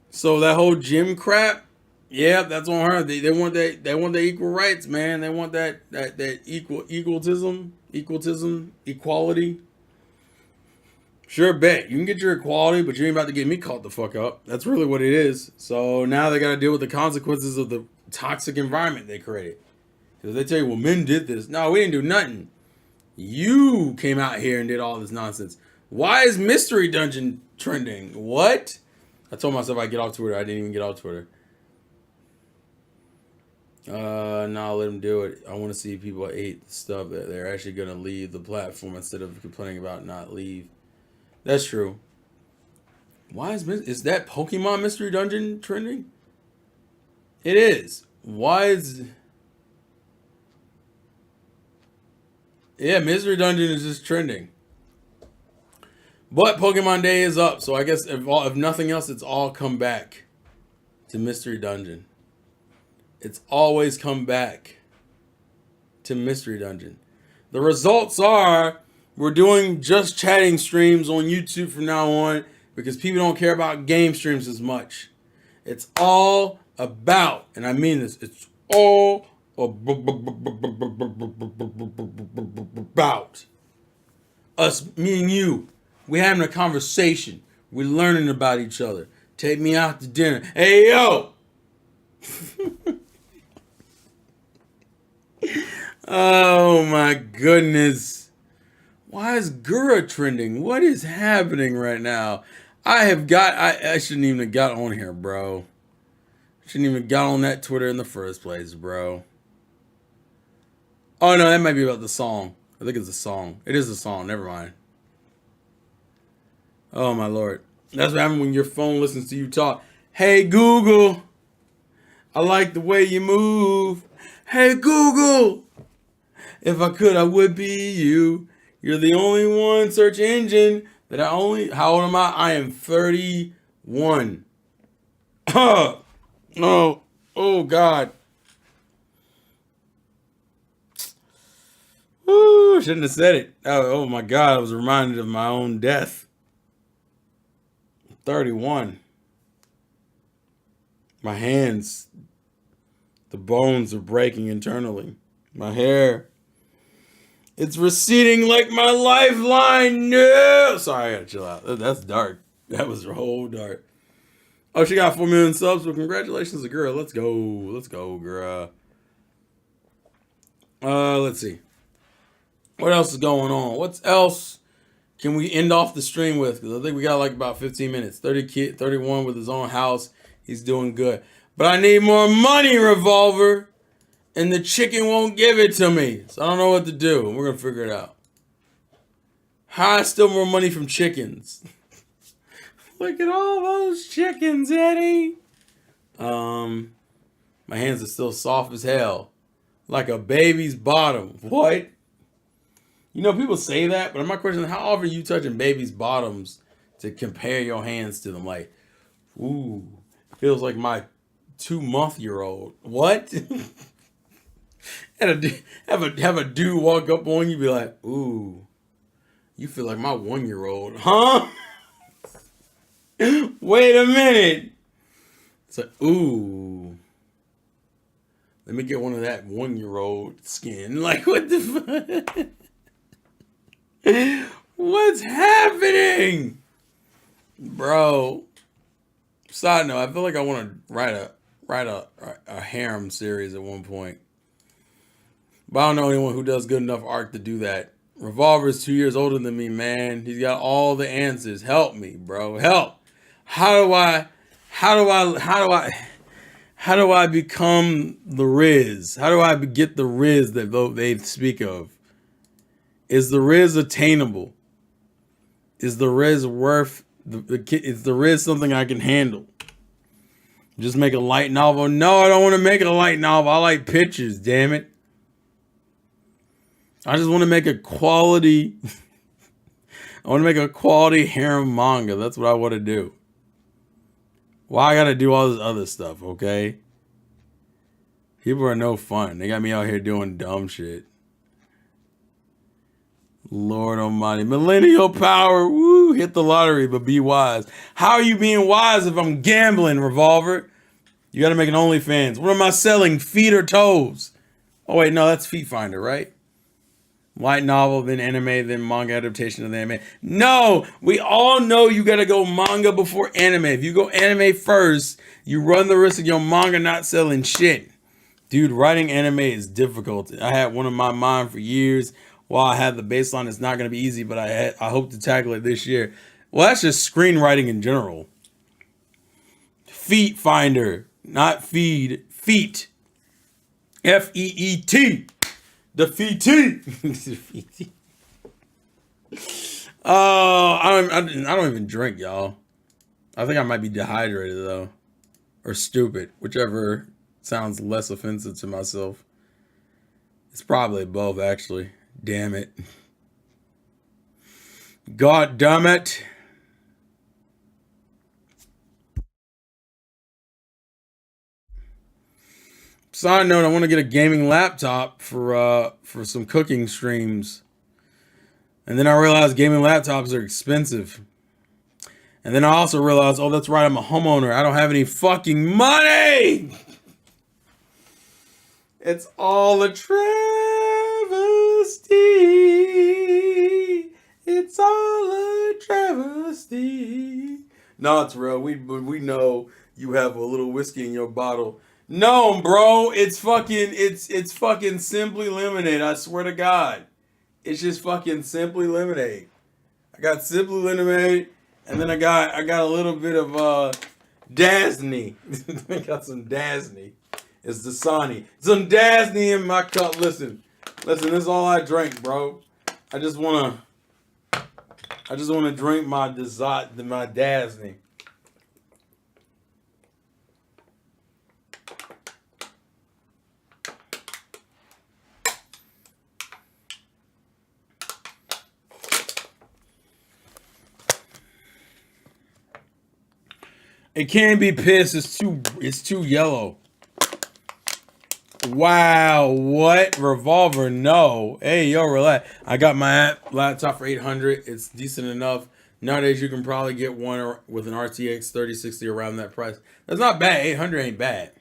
so that whole gym crap, yeah, that's on her. They want that equal rights, man. They want that equality. Sure, bet you can get your equality, but you ain't about to get me caught the fuck up. That's really what it is. So now they got to deal with the consequences of the toxic environment they created. Because they tell you, well, men did this. No, we didn't do nothing. You came out here and did all this nonsense. Why is Mystery Dungeon trending? What? I told myself I'd get off Twitter. I didn't even get off Twitter. No, I'll let them do it. I want to see people hate the stuff that they're actually going to leave the platform instead of complaining about not leave. That's true. Why is that Pokemon Mystery Dungeon trending? It is. Why is... Yeah, Mystery Dungeon is just trending. But Pokemon Day is up, so I guess if nothing else, it's all come back to Mystery Dungeon. It's always come back to Mystery Dungeon. The results are we're doing just chatting streams on YouTube from now on because people don't care about game streams as much. It's all about, and I mean this, it's all about us, me and you. We're having a conversation. We're learning about each other. Take me out to dinner. Hey, yo! Oh, my goodness. Why is Gura trending? What is happening right now? I shouldn't even have got on here, bro. Shouldn't even got on that Twitter in the first place, bro. Oh, no, that might be about the song. I think it's a song. It is a song. Never mind. Oh, my Lord. That's what happens when your phone listens to you talk. Hey, Google. I like the way you move. Hey, Google. If I could, I would be you. You're the only one search engine that how old am I? I am 31. Oh, God. Ooh, shouldn't have said it. Oh, my God. I was reminded of my own death. 31. My hands, the bones are breaking internally. My hair, it's receding like my lifeline. No! Sorry, I gotta chill out. That's dark. That was whole dark. Oh, she got 4 million subs. Well, congratulations to girl. Let's go. Let's go, girl. Let's see. What else is going on? What else can we end off the stream with? Because I think we got like about 15 minutes. 31 with his own house. He's doing good. But I need more money, Revolver. And the chicken won't give it to me. So I don't know what to do. We're going to figure it out. How I steal more money from chickens? Look at all those chickens, Eddie. My hands are still soft as hell. Like a baby's bottom. What? You know, people say that, but I'm not questioning how often are you touching babies' bottoms to compare your hands to them? Like, ooh, feels like my 2-month-old. What? And have a dude walk up on you, be like, ooh, you feel like my 1-year-old, huh? Wait a minute. It's like, ooh, let me get one of that 1-year-old skin. Like, what the fuck? What's happening? Bro. Side note, I feel like I want to write a harem series at one point. But I don't know anyone who does good enough art to do that. Revolver's 2 years older than me, man. He's got all the answers. Help me, bro. Help. How do I how do I become the Riz? How do I get the Riz that they speak of? Is the Riz attainable? Is the Riz worth is the Riz something I can handle? Just make a light novel? No, I don't want to make a light novel. I like pictures, damn it. I just want to make a quality I want to make a quality harem manga. That's what I want to do. Why I gotta do all this other stuff, okay? People are no fun. They got me out here doing dumb shit. Lord almighty. Millennial power. Woo. Hit the lottery, but be wise. How are you being wise if I'm gambling, Revolver? You gotta make an OnlyFans. What am I selling? Feet or toes? Oh, wait, no, that's Feet Finder, right? Light novel, then anime, then manga adaptation of the anime. No, we all know you gotta go manga before anime. If you go anime first, you run the risk of your manga not selling shit. Dude, writing anime is difficult. I had one in my mind for years. While I had the baseline, it's not gonna be easy, but I hope to tackle it this year. Well, that's just screenwriting in general. Feet Finder, not feed. Feet. Feet. Defeatee. Oh, I don't even drink, y'all. I think I might be dehydrated though, or stupid, whichever sounds less offensive to myself. It's probably both, actually. Damn it. God damn it. Side note, I want to get a gaming laptop for some cooking streams. And then I realized gaming laptops are expensive. And then I also realized, oh, that's right, I'm a homeowner. I don't have any fucking money. It's all a travesty. It's all a travesty. No, it's real. We know you have a little whiskey in your bottle. No, bro, it's fucking Simply Lemonade. I swear to God, it's just fucking Simply Lemonade. I got Simply Lemonade, and then I got a little bit of Dasani. I got some Dasani. It's Dasani. Some Dasani in my cup. Listen, this is all I drink, bro. I just wanna drink my Dasani. It can't be pissed. It's too yellow. Wow, what? Revolver? No. Hey, yo, relax. I got my laptop for $800. It's decent enough. Nowadays, you can probably get one with an RTX 3060 around that price. That's not bad. 800 ain't bad.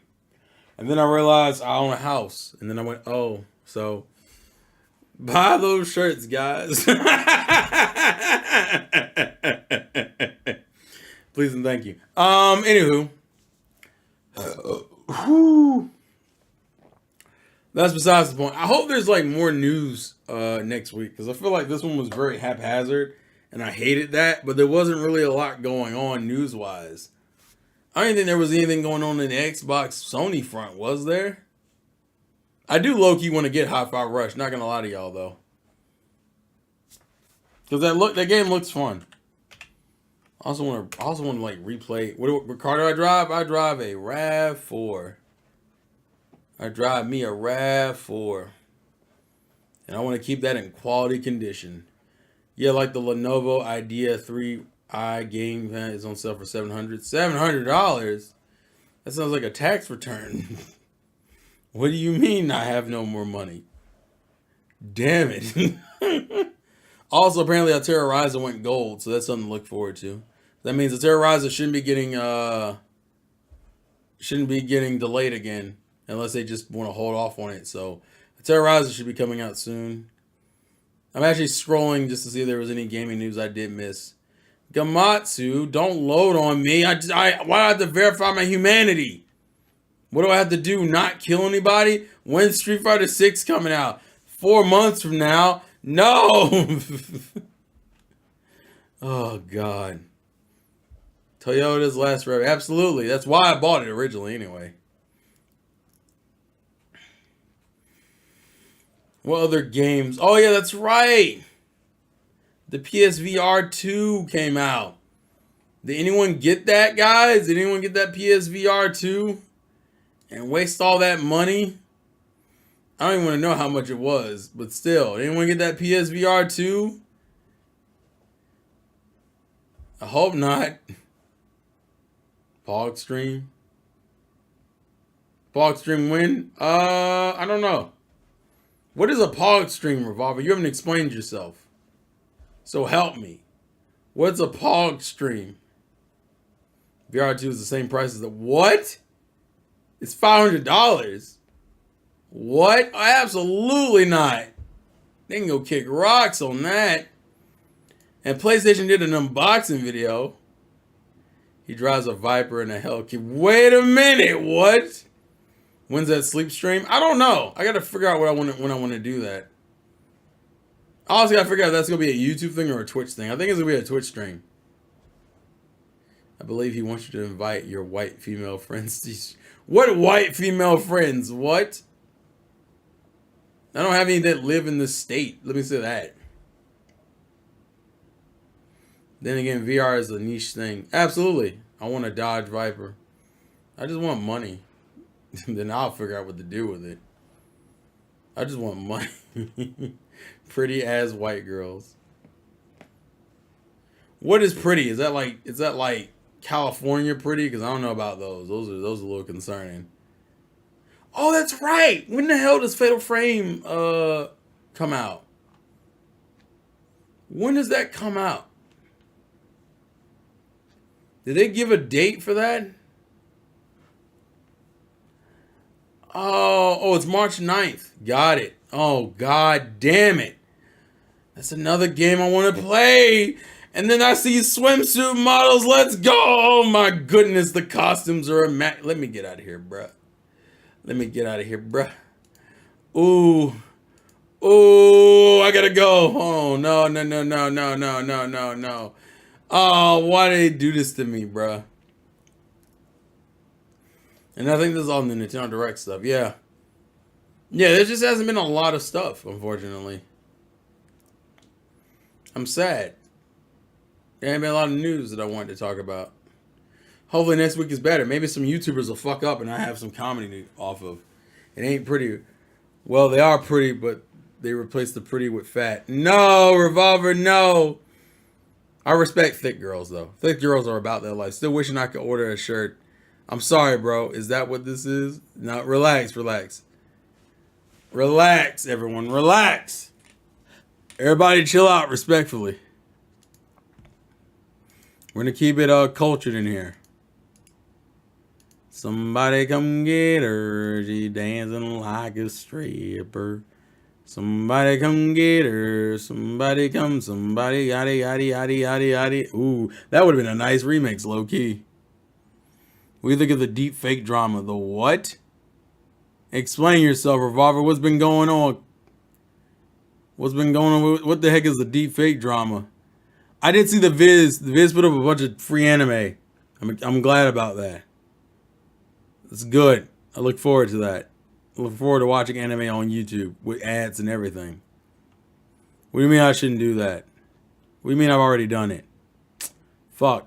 And then I realized I own a house. And then I went, oh, so buy those shirts, guys. Please and thank you. Anywho. That's besides the point. I hope there's like more news next week because I feel like this one was very haphazard and I hated that, but there wasn't really a lot going on news wise. I didn't think there was anything going on in the Xbox Sony front, was there? I do low-key want to get Hi-Fi Rush, not gonna lie to y'all though. Because that game looks fun. I also want to like replay. What car do I drive? I drive a RAV4. I drive me a RAV4. And I want to keep that in quality condition. Yeah, like the Lenovo Idea 3i game is on sale for $700. $700? That sounds like a tax return. What do you mean I have no more money? Damn it. Also, apparently, Altera Ryza went gold, so that's something to look forward to. That means Altera Ryza shouldn't be getting delayed again, unless they just want to hold off on it. So Altera Ryza should be coming out soon. I'm actually scrolling just to see if there was any gaming news I did miss. Gamatsu, don't load on me. Why do I have to verify my humanity? What do I have to do? Not kill anybody? When's Street Fighter 6 coming out? 4 months from now? No! Oh, God. Toyota's last forever. Absolutely. That's why I bought it originally, anyway. What other games? Oh, yeah, that's right. The PSVR 2 came out. Did anyone get that, guys? Did anyone get that PSVR 2? And waste all that money? I don't even want to know how much it was, but still. Did anyone get that PSVR 2? I hope not. Pog stream. Pog stream win? I don't know. What is a Pog stream, Revolver? You haven't explained yourself. So help me. What's a Pog stream? VR2 is the same price as the what? It's $500. What? Absolutely not. They can go kick rocks on that. And PlayStation did an unboxing video. He drives a Viper and a Hellcat. Wait a minute, what? When's that sleep stream? I don't know. I gotta figure out what I want when I want to do that. I also gotta figure out if that's gonna be a YouTube thing or a Twitch thing. I think it's gonna be a Twitch stream. I believe he wants you to invite your white female friends. What white female friends? What? I don't have any that live in this state. Let me say that. Then again, VR is a niche thing. Absolutely. I want a Dodge Viper. I just want money. Then I'll figure out what to do with it. I just want money. Pretty ass white girls. What is pretty? Is that like California pretty? Because I don't know about those. Those are a little concerning. Oh, that's right. When the hell does Fatal Frame come out? When does that come out? Did they give a date for that? Oh, it's March 9th. Got it. Oh, god damn it. That's another game I want to play. And then I see swimsuit models. Let's go. Oh my goodness, the costumes are let me get out of here, bruh. Let me get out of here, bruh. Ooh. Ooh, I gotta go. Oh, no. Oh, why did they do this to me, bruh? And I think this is all the Nintendo Direct stuff. Yeah. Yeah, there just hasn't been a lot of stuff, unfortunately. I'm sad. There ain't been a lot of news that I wanted to talk about. Hopefully next week is better. Maybe some YouTubers will fuck up and I have some comedy off of. It ain't pretty. Well, they are pretty, but they replaced the pretty with fat. No, Revolver, no. I respect thick girls, though. Thick girls are about their life. Still wishing I could order a shirt. I'm sorry, bro. Is that what this is? No, relax. Relax, everyone. Relax. Everybody chill out respectfully. We're going to keep it cultured in here. Somebody come get her. She dancing like a stripper. Somebody come get her. Somebody yaddy, yaddy. Ooh, that would have been a nice remix, low key. We look at the deep fake drama. The what? Explain yourself, Revolver. What's been going on? What the heck is the deep fake drama? I did see the Viz. The Viz put up a bunch of free anime. I'm glad about that. It's good. I look forward to that. I look forward to watching anime on YouTube with ads and everything. What do you mean I shouldn't do that? What do you mean I've already done it? Fuck.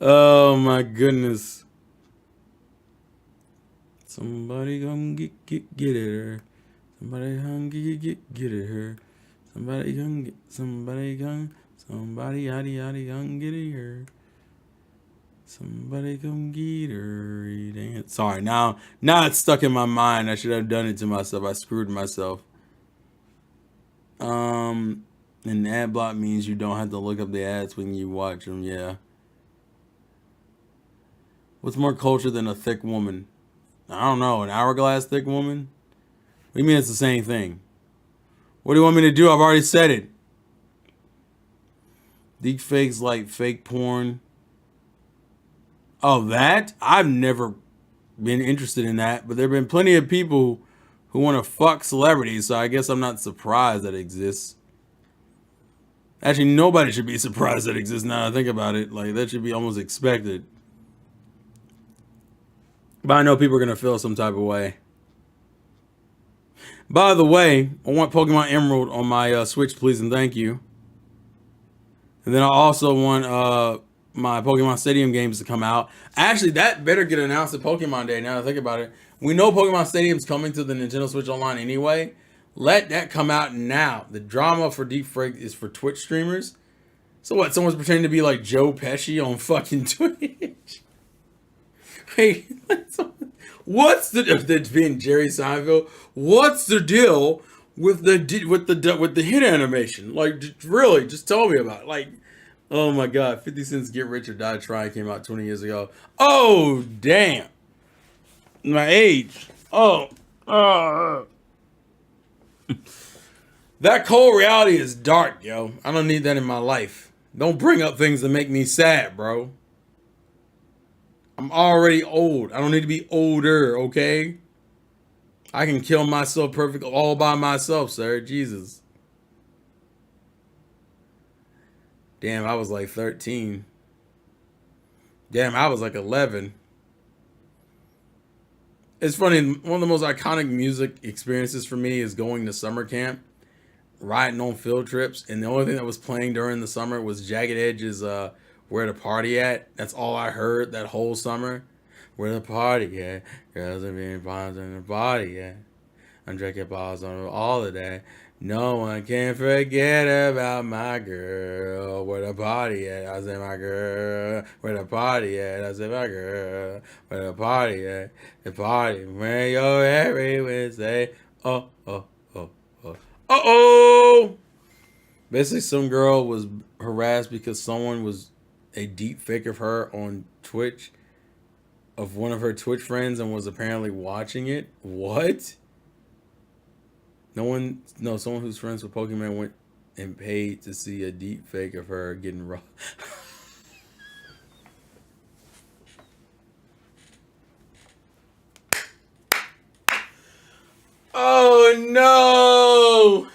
Oh my goodness. Somebody come get her. Somebody come get her. Somebody yaddy come get her. Somebody come get her. Dang. Sorry, now it's stuck in my mind. I should have done it to myself. I screwed myself. And ad block means you don't have to look up the ads when you watch them. Yeah. What's more culture than a thick woman? I don't know. An hourglass thick woman? What do you mean it's the same thing? What do you want me to do? I've already said it. Deep fakes like fake porn. Oh, that? I've never been interested in that, but there have been plenty of people who want to fuck celebrities, so I guess I'm not surprised that it exists. Actually, nobody should be surprised that it exists now that I think about it. Like, that should be almost expected. But I know people are going to feel some type of way. By the way, I want Pokemon Emerald on my Switch, please and thank you. And then I also want my Pokemon Stadium games to come out. Actually, that better get announced at Pokemon Day. Now that I think about it, we know Pokemon Stadium's coming to the Nintendo Switch Online anyway. Let that come out now. The drama for Deep Fake is for Twitch streamers. So what? Someone's pretending to be like Joe Pesci on fucking Twitch. Hey, what's the being Jerry Seinfeld? What's the deal with the hit animation? Like, really, just tell me about it. Like, oh my god, 50 Cent's Get Rich or Die Trying came out 20 years ago. Oh damn, my age. Oh, that cold reality is dark, yo. I don't need that in my life. Don't bring up things that make me sad, bro. I'm already old. I don't need to be older, okay? I can kill myself perfectly all by myself, sir. Jesus. Damn, I was like 13. Damn, I was like 11. It's funny, one of the most iconic music experiences for me is going to summer camp, riding on field trips, and the only thing that was playing during the summer was Jagged Edge's Where the Party At. That's all I heard that whole summer. Where the party at? Girls are being bonds in the body at. I'm drinking balls on all of that. No one can forget about my girl. Where the party at? I said my girl. Where the party at? I said my girl. Where the party at? The party when you're every Wednesday. Oh, oh, oh, oh. Uh-oh! Basically, some girl was harassed because someone was a deep fake of her on Twitch, of one of her Twitch friends, and was apparently watching it. What? Someone who's friends with Pokemon went and paid to see a deep fake of her getting rough. Oh no!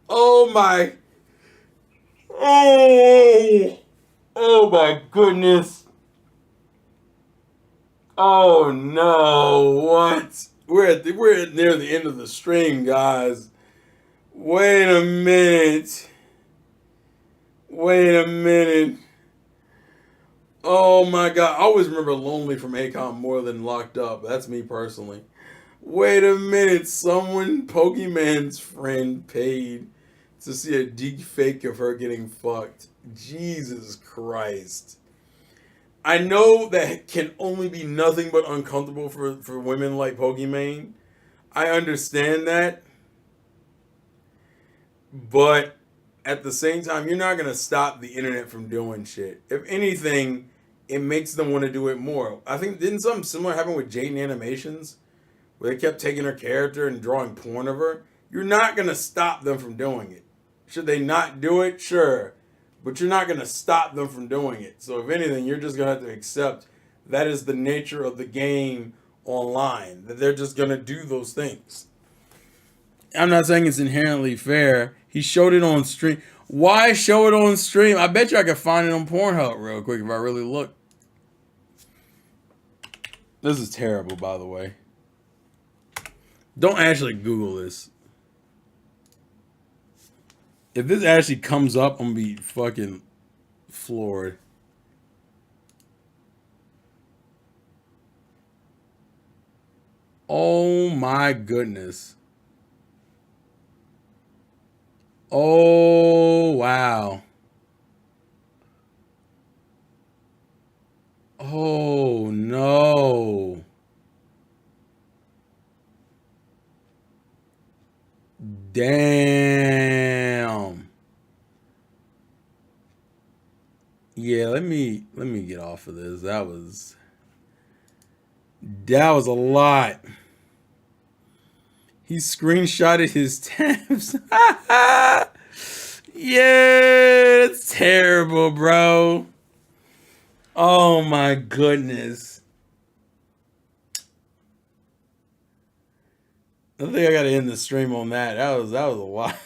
Oh my! Oh my goodness! Oh no! What? We're near the end of the stream, guys. Wait a minute. Wait a minute. Oh my god! I always remember Lonely from Akon more than Locked Up. That's me personally. Wait a minute. Someone, Pokemon's friend, paid to see a deep fake of her getting fucked. Jesus Christ. I know that can only be nothing but uncomfortable for women like Pokimane. I understand that. But at the same time, you're not going to stop the internet from doing shit. If anything, it makes them want to do it more. I think, didn't something similar happen with Jaden Animations? Where they kept taking her character and drawing porn of her? You're not going to stop them from doing it. Should they not do it? Sure. But you're not going to stop them from doing it. So if anything, you're just going to have to accept that is the nature of the game online. That they're just going to do those things. I'm not saying it's inherently fair. He showed it on stream. Why show it on stream? I bet you I could find it on Pornhub real quick if I really look. This is terrible, by the way. Don't actually Google this. If this actually comes up, I'm gonna be fucking floored. Oh my goodness. Oh wow. Oh no. Damn. Yeah, let me get off of this. That was a lot. He screenshotted his tabs. Yeah, that's terrible, bro. Oh my goodness. I think I gotta end the stream on that. That was a lot.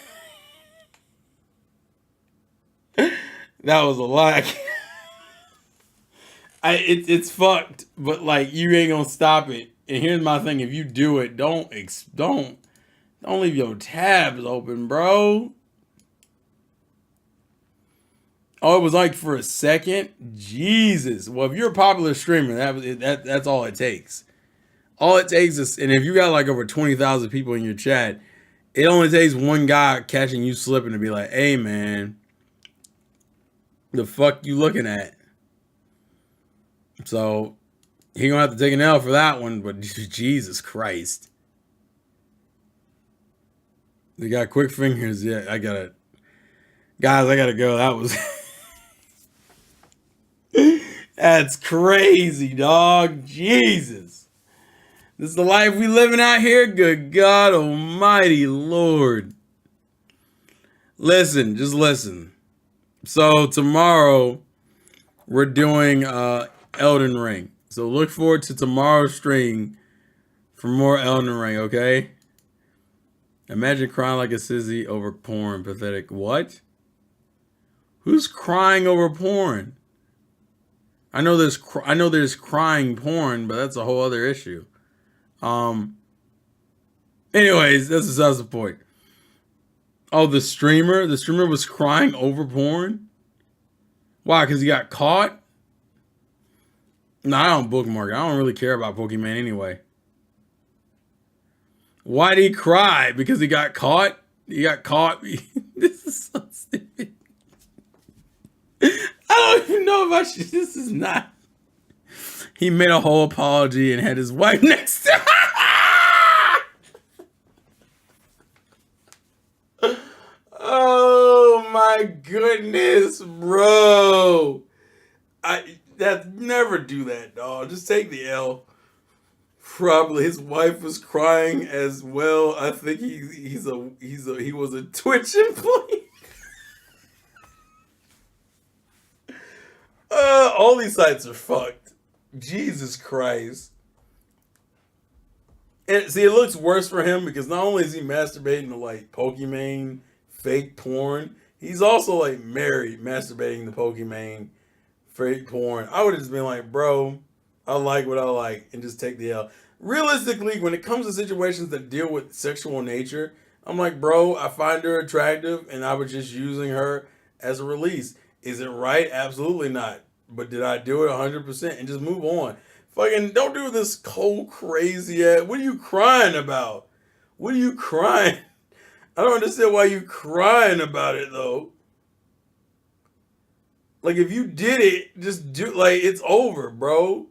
That was a lot. It's fucked, but like you ain't gonna stop it. And here's my thing: if you do it, don't leave your tabs open, bro. Oh, it was like for a second. Jesus. Well, if you're a popular streamer, that's all it takes. All it takes is, and if you got like over 20,000 people in your chat, it only takes one guy catching you slipping to be like, "Hey, man, the fuck you looking at?" So he gonna have to take an L for that one. But Jesus Christ, they got quick fingers. Yeah, I gotta, guys, I gotta go. That was. That's crazy, dog. Jesus. This is the life we living out here. Good God Almighty Lord. Listen, just listen. So tomorrow we're doing Elden Ring. So look forward to tomorrow's stream for more Elden Ring, okay? Imagine crying like a sissy over porn. Pathetic. What? Who's crying over porn? I know there's crying porn, but that's a whole other issue. Anyways, that's besides the point. Oh, the streamer was crying over porn? Why? Because he got caught? No, I don't bookmark it. I don't really care about Pokemon anyway. Why did he cry? Because he got caught? He got caught? This is so stupid. I don't even know if I should. This is not. He made a whole apology and had his wife next to him. Oh my goodness, bro. Never do that, dog. Just take the L. Probably his wife was crying as well. I think he was a Twitch employee. All these sites are fucked. Jesus Christ. And see, it looks worse for him because not only is he masturbating to like Pokemon fake porn, he's also like married, masturbating to Pokemon fake porn. I would have just been like, bro, I like what I like, and just take the L. Realistically, when it comes to situations that deal with sexual nature, I'm like, bro, I find her attractive, and I was just using her as a release. Is it right? Absolutely not. But did I do it 100% and just move on? Fucking don't do this cold crazy ass. What are you crying about? What are you crying? I don't understand why you crying about it though. Like if you did it, just do like it's over, bro.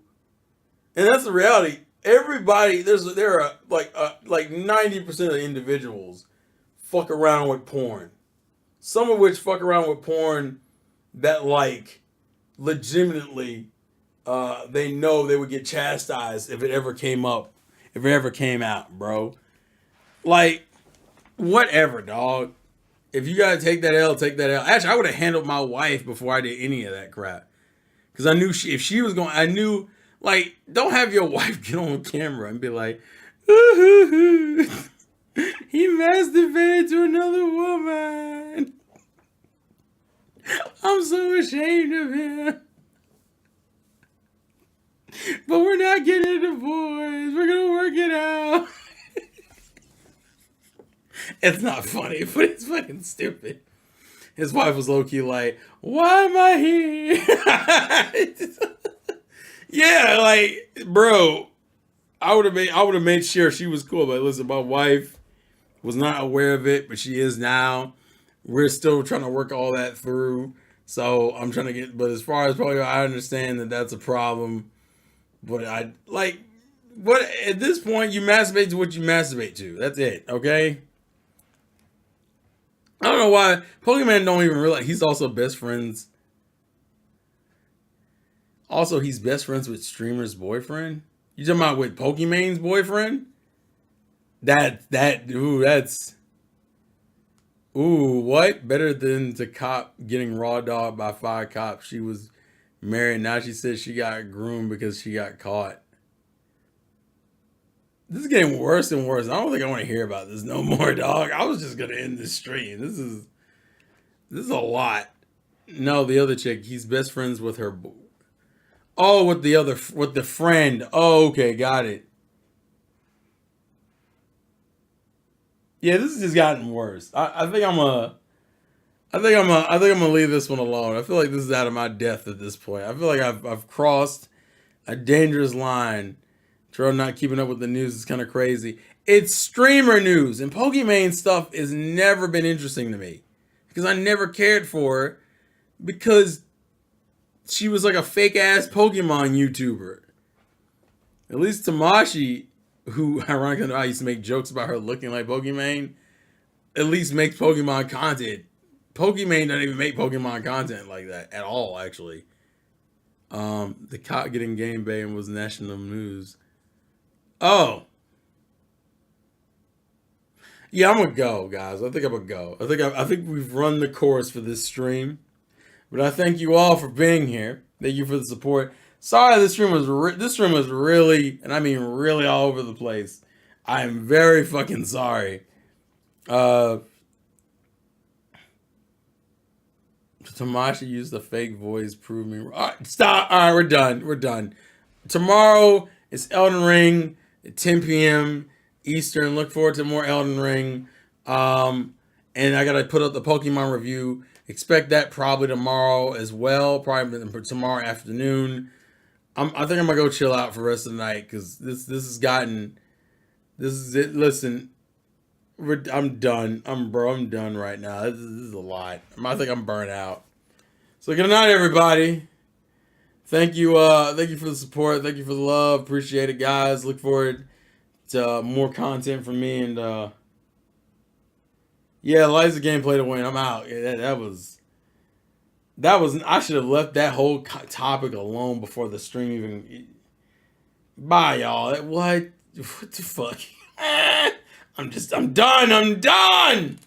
And that's the reality. Everybody, there are like 90% of individuals fuck around with porn. Some of which fuck around with porn that like legitimately they know they would get chastised if it ever came up, if it ever came out, bro. Like, whatever, dog. If you gotta take that L, take that L. Actually, I would have handled my wife before I did any of that crap. Because I knew if she was going, I knew, like, don't have your wife get on camera and be like, ooh, he masturbated to another woman. I'm so ashamed of him. But we're not getting a divorce. We're going to work it out. It's not funny, but it's fucking stupid. His wife was low-key like, why am I here? Yeah, like, bro, I would have made sure she was cool. But listen, my wife was not aware of it, but she is now. We're still trying to work all that through. So I'm trying to get, but as far as probably, I understand that that's a problem. But I like, what at this point, you masturbate to what you masturbate to. That's it, okay? I don't know why Pokemon don't even realize he's also best friends. Also, he's best friends with streamer's boyfriend. You talking about with Pokemon's boyfriend? That's what? Better than to cop getting raw dog by 5 cops. She was married. Now she says she got groomed because she got caught. This is getting worse and worse. I don't think I want to hear about this no more, dog. I was just gonna end this stream. This is a lot. No, the other chick. He's best friends with her. Oh, with the friend. Oh, okay, got it. Yeah, this has just gotten worse. I think I think I'm gonna leave this one alone. I feel like this is out of my depth at this point. I feel like I've crossed a dangerous line. Terrell not keeping up with the news is kind of crazy. It's streamer news, and Pokimane stuff has never been interesting to me because I never cared for her because she was like a fake ass Pokemon YouTuber. At least Tamashi, who ironically I used to make jokes about her looking like Pokimane, at least makes Pokemon content. Pokimane doesn't even make Pokemon content like that at all, actually. The cop getting game banned was national news. Oh. Yeah, I'm gonna go, guys. I think I'm gonna go. I think we've run the course for this stream. But I thank you all for being here. Thank you for the support. Sorry, this stream was really, and I mean really, all over the place. I am very fucking sorry. Tamashi used the fake voice, prove me wrong. All right, stop. All right, we're done. We're done. Tomorrow is Elden Ring at 10 p.m. Eastern. Look forward to more Elden Ring. And I gotta put up the Pokemon review. Expect that probably tomorrow as well. Probably tomorrow afternoon. I think I'm gonna go chill out for the rest of the night because this is it. Listen, I'm done. I'm done right now. This is a lot. I think I'm burnt out. So good night, everybody. Thank you for the support. Thank you for the love. Appreciate it, guys. Look forward to more content from me and yeah, Liza gameplay to win. I'm out. Yeah, that was. I should have left that whole topic alone before the stream even. Bye, y'all. What? What the fuck? I'm done. I'm done.